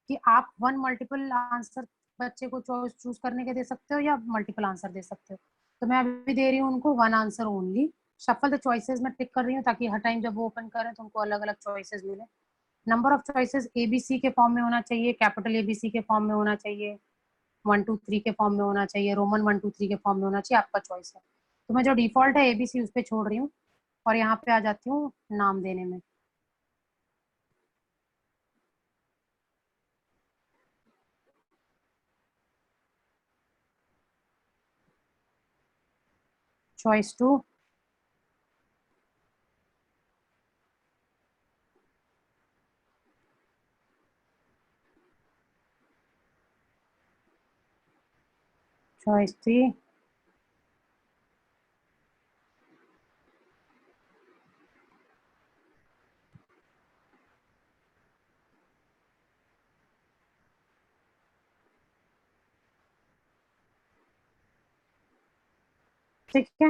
कि आप 1 मल्टीपल आंसर बच्चे को चूज करने के दे सकते हो या मल्टीपल आंसर दे सकते हो। तो मैं अभी दे रही हूँ उनको 1 answer only. Shuffle the choices में टिक कर रही हूँ ताकि हर टाइम जब वो ओपन करें तो उनको अलग अलग चॉइसेस मिले। नंबर ऑफ चॉइसेस ABC के फॉर्म में होना चाहिए, कैपिटल ABC के फॉर्म में होना चाहिए, 1 2 3 के फॉर्म में होना चाहिए, रोमन 1 2 3 के फॉर्म में होना चाहिए, आपका चॉइस है। तो मैं जो डिफॉल्ट है ABC उस पर छोड़ रही हूँ और यहाँ पे आ जाती हूँ नाम देने में। चॉइस 2, चॉइस 3, ठीक है।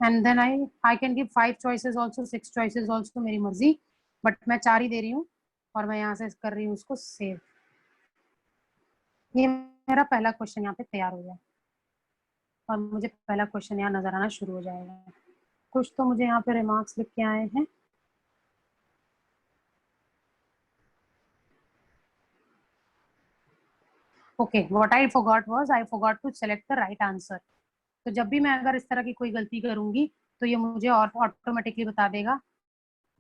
And then I can give 5 choices also, 6 choices also, मेरी मर्जी, बट मैं 4 ही दे रही हूँ और मैं यहाँ से कर रही हूँ उसको सेव। ये मेरा पहला क्वेश्चन यहाँ पे तैयार हो गया और मुझे पहला क्वेश्चन यहाँ नजर आना शुरू हो जाएगा। कुछ तो मुझे यहाँ पे रिमार्क्स लिख के आए हैं। Okay, what I forgot was I forgot to select the right answer. तो जब भी मैं अगर इस तरह की कोई गलती करूंगी तो ये मुझे ऑटोमेटिकली बता देगा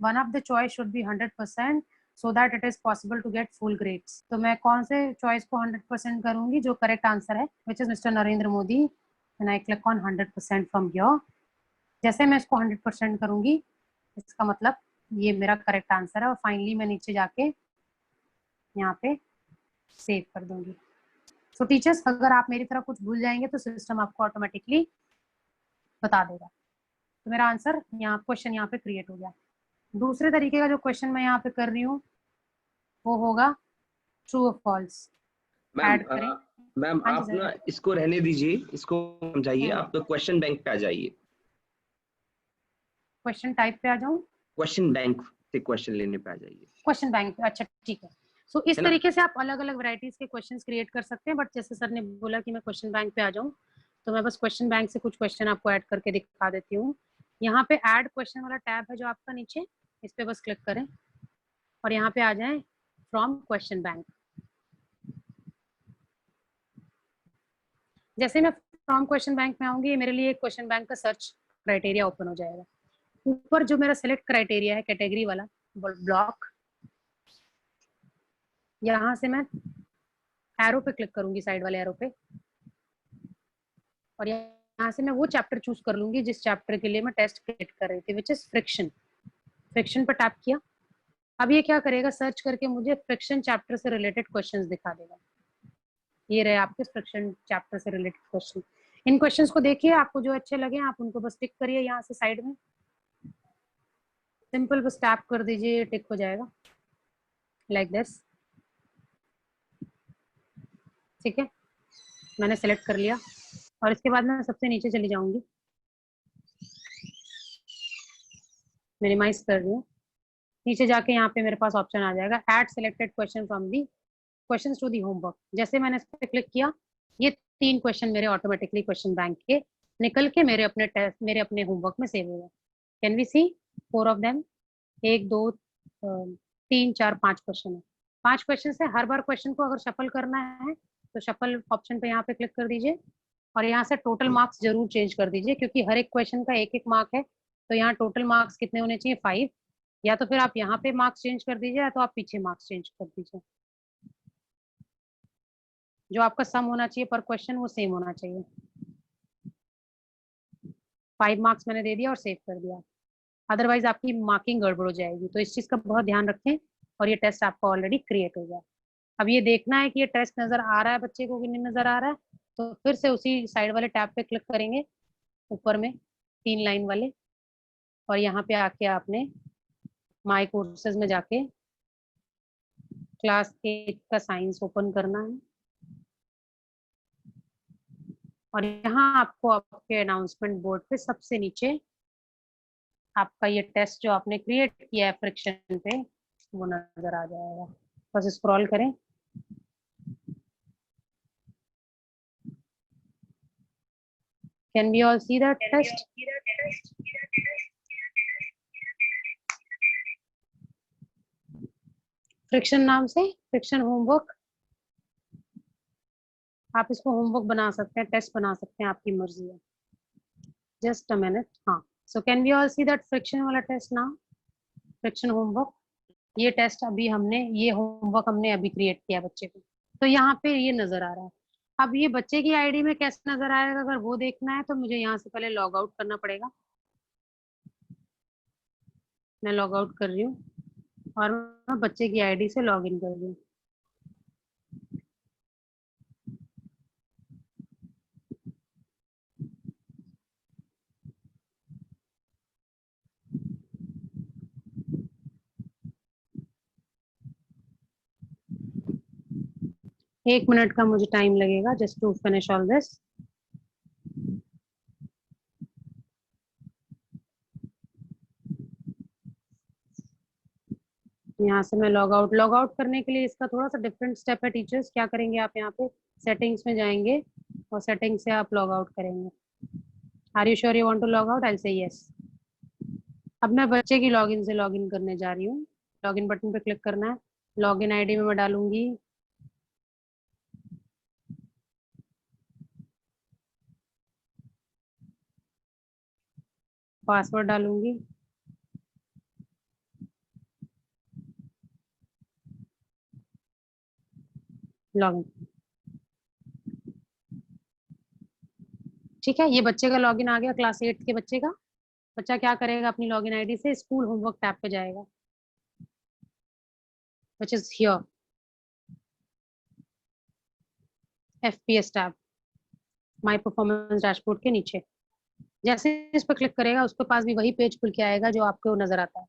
one of the choice should be 100% so that it is possible to get full grades. तो मैं कौन से चॉइस को 100% करूंगी? जो करेक्ट आंसर है which is mister Narendra Modi, and I click on 100% from here. जैसे मैं इसको 100% करूंगी इसका मतलब ये मेरा करेक्ट आंसर है और फाइनली मैं नीचे जाके यहाँ पे सेव कर दूंगी। सो टीचर्स, अगर आप मेरी तरह कुछ भूल जाएंगे तो सिस्टम आपको ऑटोमेटिकली बता देगा। तो मेरा आंसर यहाँ, क्वेश्चन यहाँ पे क्रिएट हो गया। दूसरे तरीके का जो क्वेश्चन मैं यहाँ पे कर रही हूँ वो होगा ट्रू और फॉल्स। ऐड करें। मैम हाँ जी आप सर। ना इसको रहने दीजिए, इसको समझाइए। आप तो क्वेश्चन बैंक पे आ जाइए। क्वेश्चन टाइप पे आ जाऊँ? क्वेश्चन बैंक से क्वेश्चन लेने पे आ जाइए। क्वेश्चन बैंक पे, अच्छा ठीक है। सो इस तरीके से आप अलग अलग वैरायटीज के क्वेश्चंस क्रिएट कर सकते हैं, बट जैसे सर ने बोला कि मैं क्वेश्चन बैंक पे आ जाऊँ तो मैं बस क्वेश्चन बैंक से कुछ क्वेश्चन आपको ऐड करके दिखा देती हूँ। यहाँ पे ऐड क्वेश्चन वाला टैब है जो आपका नीचे, इस पे बस क्लिक करें और यहाँ पे आ जाएं फ्रॉम क्वेश्चन बैंक। जैसे मैं फ्रॉम क्वेश्चन बैंक में आऊंगी मेरे लिए क्वेश्चन बैंक का सर्च क्राइटेरिया ओपन हो जाएगा। ऊपर जो मेरा सिलेक्ट क्राइटेरिया है कैटेगरी वाला ब्लॉक, यहाँ से मैं एरो पे क्लिक करूंगी, साइड वाले एरो पे, और यहाँ से मैं वो चैप्टर चूज कर लूंगी जिस चैप्टर के लिए मैं टेस्ट क्रिएट कर रही थी, विच इज फ्रिक्शन। फ्रिक्शन पर टैप किया। अब ये क्या करेगा, सर्च करके मुझे फ्रिक्शन चैप्टर से रिलेटेड क्वेश्चंस दिखा देगा। ये रहे आपके फ्रिक्शन चैप्टर से रिलेटेड क्वेश्चन। इन क्वेश्चंस को देखिए, आपको जो अच्छे लगे आप उनको बस टिक करिए यहाँ से साइड में, सिंपल बस टैप कर दीजिए, टिक हो जाएगा लाइक दिस। ठीक है, मैंने सेलेक्ट कर लिया और इसके बाद मैं सबसे नीचे चली जाऊंगी, मिनिमाइज कर रही हूँ। नीचे जाके यहाँ पे मेरे पास ऑप्शन आ जाएगा add selected question from the questions to the homework. जैसे मैंने इस पर क्लिक किया, ये 3 क्वेश्चन मेरे ऑटोमेटिकली क्वेश्चन बैंक के निकल के मेरे अपने टेस्ट, मेरे अपने होमवर्क में सेव हो गए। Can we see 4 of them? 1 2 3 4 5 question है। 5 क्वेश्चन से हर बार क्वेश्चन को अगर शफल करना है तो शफल ऑप्शन पे यहाँ पे क्लिक कर दीजिए और यहाँ से टोटल मार्क्स जरूर चेंज कर दीजिए, क्योंकि हर एक क्वेश्चन का 1 1 मार्क है। तो यहाँ टोटल मार्क्स कितने होने चाहिए? 5। या तो फिर आप यहाँ पे मार्क्स चेंज कर दीजिए या तो आप पीछे मार्क्स चेंज कर दीजिए। जो आपका सम होना चाहिए पर क्वेश्चन वो सेम होना चाहिए। 5 मार्क्स मैंने दे दिया और सेव कर दिया, अदरवाइज आपकी मार्किंग गड़बड़ हो जाएगी। तो इस चीज का बहुत ध्यान रखें और ये टेस्ट आपका ऑलरेडी क्रिएट हो गया। अब ये देखना है कि ये टेस्ट नजर आ रहा है बच्चे को कि नहीं नजर आ रहा है, तो फिर से उसी साइड वाले टैब पे क्लिक करेंगे ऊपर में 3 लाइन वाले, और यहाँ पे आके आपने माई कोर्सेज में जाके क्लास 8 का साइंस ओपन करना है, और यहाँ आपको आपके अनाउंसमेंट बोर्ड पे सबसे नीचे आपका ये टेस्ट जो आपने क्रिएट किया है फ्रिक्शन पे वो नजर आ जाएगा। बस स्क्रॉल करें, can we all see that test? Friction नाम से फ्रिक्शन होमवर्क, आप इसको होमवर्क बना सकते हैं, टेस्ट बना सकते हैं, आपकी मर्जी है। जस्ट अ मिनट, हाँ। So can we all see that friction वाला टेस्ट नाउ, फ्रिक्शन होमवर्क। ये टेस्ट अभी हमने, ये होमवर्क हमने अभी क्रिएट किया बच्चे को, तो यहाँ पे ये नजर आ रहा है। अब ये बच्चे की आईडी में कैसे नजर आएगा, अगर वो देखना है तो मुझे यहाँ से पहले लॉग आउट करना पड़ेगा। मैं लॉग आउट कर रही हूँ और मैं बच्चे की आईडी से लॉग इन कर रही हूँ। एक मिनट का मुझे टाइम लगेगा just to finish all this. यहाँ से मैं लॉग आउट करने के लिए इसका थोड़ा सा डिफरेंट स्टेप है टीचर्स। क्या करेंगे आप, यहाँ पे सेटिंग्स में जाएंगे और सेटिंग से आप लॉग आउट करेंगे। Are you sure you want to log out? I say yes. अब मैं बच्चे की लॉगिन से लॉगिन करने जा रही हूँ। लॉगिन बटन पे क्लिक करना है। लॉगिन आईडी में मैं डालूंगी पासवर्ड, डालूंगी लॉगिन। ठीक है, ये बच्चे का लॉगिन आ गया, क्लास 8 के बच्चे का। बच्चा क्या करेगा, अपनी लॉगिन आईडी से स्कूल होमवर्क टैब पे जाएगा, which is here, FPS tab, my performance dashboard के नीचे। जैसे इस पर क्लिक करेगा उसके पास भी वही पेज खुल के आएगा जो आपको नजर आता है।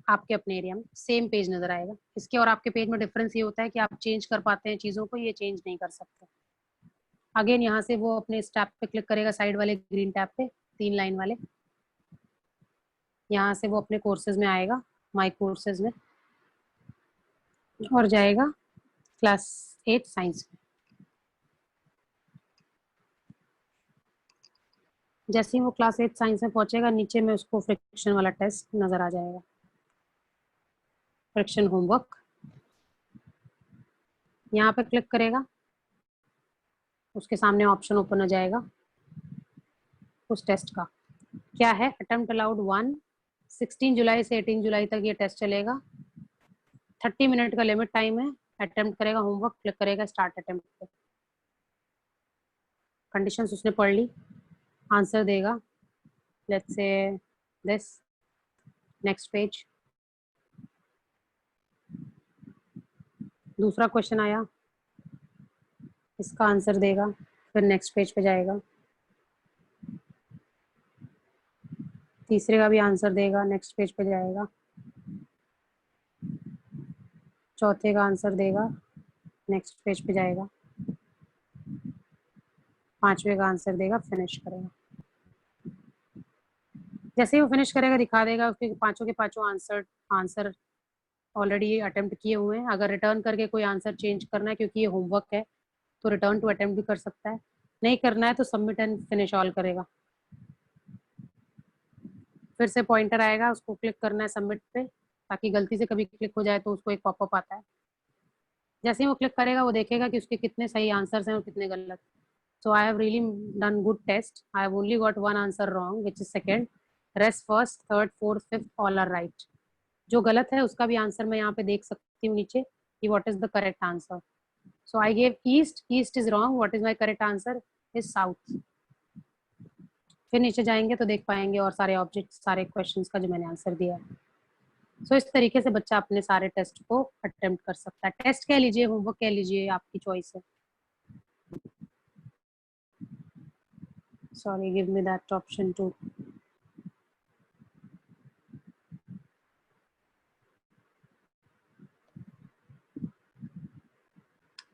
आपके अपने एरिया में सेम पेज नजर आएगा। इसके और आपके पेज में डिफरेंस ये होता है कि आप चेंज कर पाते हैं चीजों को, ये चेंज नहीं कर सकते। अगेन यहाँ से वो अपने इस टैब पे क्लिक करेगा, साइड वाले ग्रीन टैब पे 3 लाइन वाले। यहाँ से वो अपने कोर्सेज में आएगा, माय कोर्सेज में, और जाएगा क्लास 8 साइंस में। जैसे ही वो क्लास 8 साइंस में पहुंचेगा, नीचे में उसको फ्रिक्शन वाला टेस्ट नजर आ जाएगा, फ्रिक्शन होमवर्क। यहाँ पे क्लिक करेगा, उसके सामने ऑप्शन ओपन हो जाएगा उस टेस्ट का। क्या है, अटेम्प्ट अलाउड 1, 16 जुलाई से 18 जुलाई तक ये टेस्ट चलेगा। 30 मिनट का लिमिट टाइम है। अटेम्प्ट करेगा होमवर्क, क्लिक करेगा स्टार्ट अटेम्प्ट पे। कंडीशंस उसने पढ़ ली, आंसर देगा, let's say this, next page. दूसरा क्वेश्चन आया, इसका आंसर देगा, फिर नेक्स्ट पेज पे जाएगा। तीसरे का भी आंसर देगा, नेक्स्ट पेज पे जाएगा। चौथे का आंसर देगा, नेक्स्ट पेज पे जाएगा। पांचवे का आंसर देगा, फिनिश करेगा। जैसे ही वो फिनिश करेगा दिखा देगा उसके पांचों के पांचों आंसर ऑलरेडी अटेम्प्ट किए हुए हैं। अगर रिटर्न करके कोई आंसर चेंज करना है, क्योंकि ये होमवर्क है, तो रिटर्न टू अटेम्प्ट भी कर सकता है। नहीं करना है तो सबमिट एंड फिनिश ऑल करेगा। फिर से पॉइंटर आएगा, उसको क्लिक करना है सबमिट पे, ताकि गलती से कभी क्लिक हो जाए तो उसको एक पॉपअप आता है। जैसे ही वो क्लिक करेगा वो देखेगा कि उसके कितने सही आंसर्स हैं और कितने गलत। So I have really done good test. I have only got one answer wrong, which is second. Rest first, third, fourth, fifth, all are right. जो गलत है उसका भी आंसर मैं यहाँ पे देख सकती हूँ नीचे, कि what is the correct answer. So I gave east. East is wrong. What is my correct answer? Is south. फिर नीचे जाएंगे तो देख पाएंगे और सारे ऑब्जेक्ट, सारे क्वेश्चंस का जो मैंने आंसर दिया है. सो इस तरीके से बच्चा अपने सारे टेस्ट को अटेम्प्ट कर सकता है. टेस्ट कह लीजिए, होमवर्क कह लीजिए, आपकी चॉइस है. Sorry, give me that option too.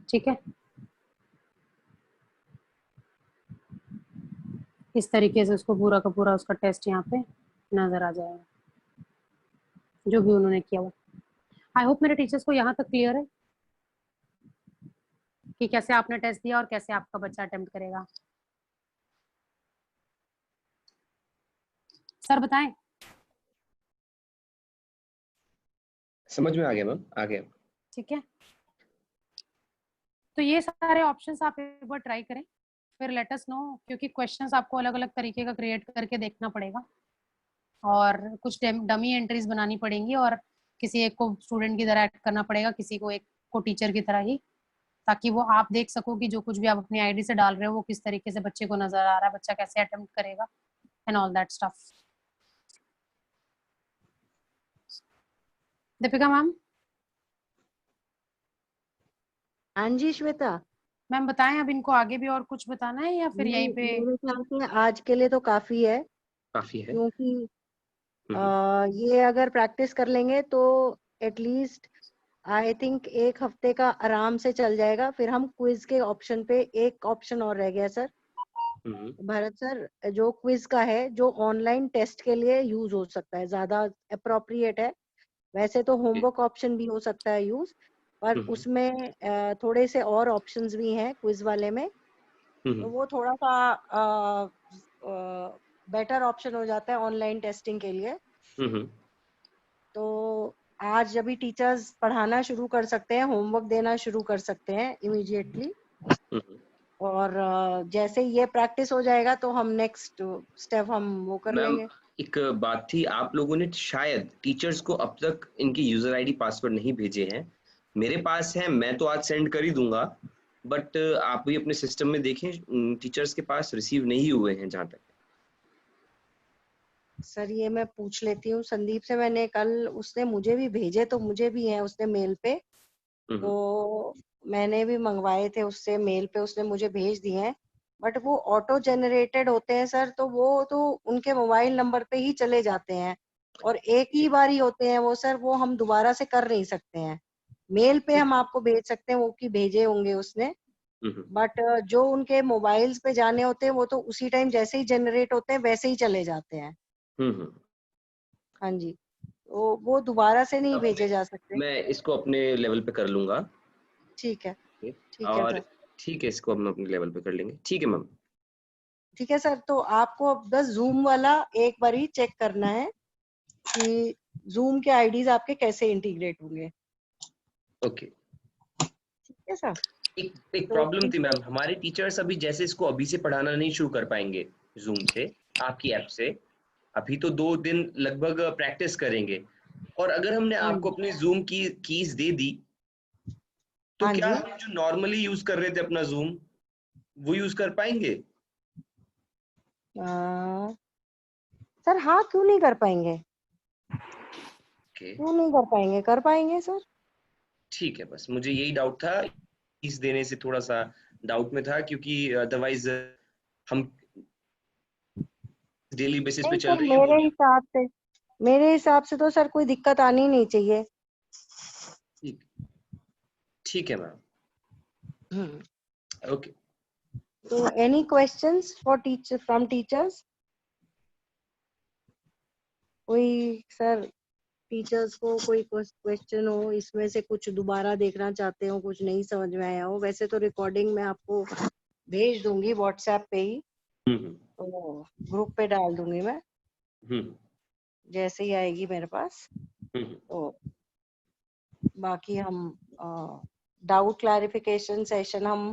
ठीक है, इस तरीके से उसको पूरा का पूरा उसका टेस्ट यहाँ पे नजर आ जाएगा जो भी उन्होंने किया हुआ. आई होप मेरे टीचर्स को यहाँ तक क्लियर है कि कैसे आपने टेस्ट दिया और कैसे आपका बच्चा अटेम्प्ट करेगा. सर बताएं. समझ में आ गया मैम, आ गया. ठीक है, तो ये सारे ऑप्शंस आप एक बार ट्राई करें, फिर लेट अस नो, क्योंकि क्वेश्चंस आपको अलग अलग तरीके का क्रिएट करके देखना पड़ेगा और कुछ डमी एंट्रीज बनानी पड़ेंगी और किसी एक को स्टूडेंट की तरह एक्ट करना पड़ेगा, किसी को एक को टीचर की तरह ही, ताकि वो आप देख सको कि जो कुछ भी आप अपनी आईडी से डाल रहे हो वो किस तरीके से बच्चे को नजर आ रहा है, बच्चा कैसे अटेम्प्ट करेगा and all that stuff. Deepika ma'am. हाँ जी श्वेता मैम बताएं, अब इनको आगे भी और कुछ बताना है या फिर यहीं पे? मेरे ख्याल से आज के लिए तो काफी है, क्योंकि ये अगर प्रैक्टिस कर लेंगे तो एटलीस्ट आई थिंक एक हफ्ते का आराम से चल जाएगा. फिर हम क्विज के ऑप्शन पे, एक ऑप्शन और रह गया सर भरत सर, जो क्विज का है, जो ऑनलाइन टेस्ट के लिए यूज हो सकता है, ज्यादा अप्रोप्रिएट है. वैसे तो होमवर्क ऑप्शन भी हो सकता है यूज, पर उसमें थोड़े से और ऑप्शंस भी हैं क्विज वाले में, तो वो थोड़ा सा बेटर ऑप्शन हो जाता है ऑनलाइन टेस्टिंग के लिए. तो आज अभी टीचर्स पढ़ाना शुरू कर सकते हैं, होमवर्क देना शुरू कर सकते हैं इमीडिएटली, और जैसे ये प्रैक्टिस हो जाएगा तो हम नेक्स्ट स्टेप हम वो कर लेंगे. एक बात थी, आप लोगों ने शायद टीचर्स को अब तक इनके यूजर आईडी पासवर्ड नहीं भेजे हैं. मेरे पास है, मैं तो आज सेंड कर ही दूंगा, बट आप भी अपने सिस्टम में देखें, टीचर्स के पास रिसीव नहीं हुए हैं जहां तक. सर ये मैं पूछ लेती हूँ संदीप से, मैंने कल, उसने मुझे भी भेजे, तो मुझे भी है उसने मेल पे, तो मैंने भी मंगवाए थे उससे मेल पे, उसने मुझे भेज दिए हैं, बट वो ऑटो जनरेटेड होते हैं सर, तो वो तो उनके मोबाइल नंबर पे ही चले जाते हैं और एक ही बार ही होते हैं वो सर, वो हम दोबारा से कर नहीं सकते हैं. मेल पे हम आपको भेज सकते हैं वो कि भेजे होंगे उसने, बट जो उनके मोबाइल्स पे जाने होते हैं वो तो उसी टाइम जैसे ही जनरेट होते हैं वैसे ही चले जाते हैं. हाँ जी, तो वो दोबारा से नहीं भेजे जा सकते. मैं इसको अपने लेवल पे कर लूंगा. ठीक है, ठीक है और सर. ठीक है, इसको हम अपने लेवल पे कर लेंगे. ठीक है मैम. ठीक है सर, तो आपको अब बस जूम वाला एक बार ही चेक करना है कि जूम के आईडीज आपके कैसे इंटीग्रेट होंगे. ओके, ठीक है सर. एक प्रॉब्लम थी मैम, हमारे टीचर्स अभी जैसे इसको अभी से पढ़ाना नहीं शुरू कर पाएंगे जूम से, आपकी ऐप से. अभी तो 2 दिन लगभग प्रैक्टिस करेंगे, और अगर हमने आपको अपनी जूम की कीज दे दी तो क्या हम जो नॉर्मली यूज कर रहे थे अपना जूम वो यूज कर पाएंगे? सर हाँ, क्यों नहीं कर पाएंगे? क्यों नहीं कर पाएंगे, कर पाएंगे सर. ठीक है, बस मुझे यही डाउट था, इस देने से थोड़ा सा डाउट में था, क्योंकि अदरवाइज हम डेली बेसिस पे चल रही है. मेरे हिसाब से तो सर कोई दिक्कत आनी नहीं चाहिए. ठीक है मैम. ओके, तो any questions for teacher, from teachers? कोई सर, टीचर्स को कोई क्वेश्चन हो, इसमें से कुछ दोबारा देखना चाहते हो, कुछ नहीं समझ में आया हो? वैसे तो रिकॉर्डिंग मैं आपको भेज दूंगी व्हाट्सएप पे ही, तो ग्रुप पे डाल दूंगी मैं जैसे ही आएगी मेरे पास. तो बाकी हम डाउट क्लैरिफिकेशन सेशन हम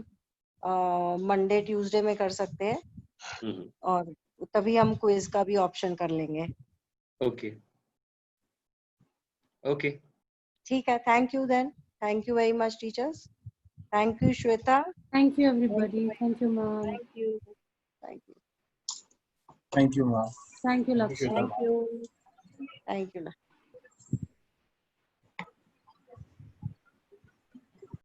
मंडे ट्यूसडे में कर सकते हैं, और तभी हम क्विज का भी ऑप्शन कर लेंगे. ओके, ओके, ठीक है, thank you then. Thank you very much, teachers. Thank you, Shweta. Thank you, everybody. Thank you, ma'am. Thank you. Thank you. Thank you, ma'am. Thank you, Thank you, Lakshya. Shweta, ma'am. Thank you.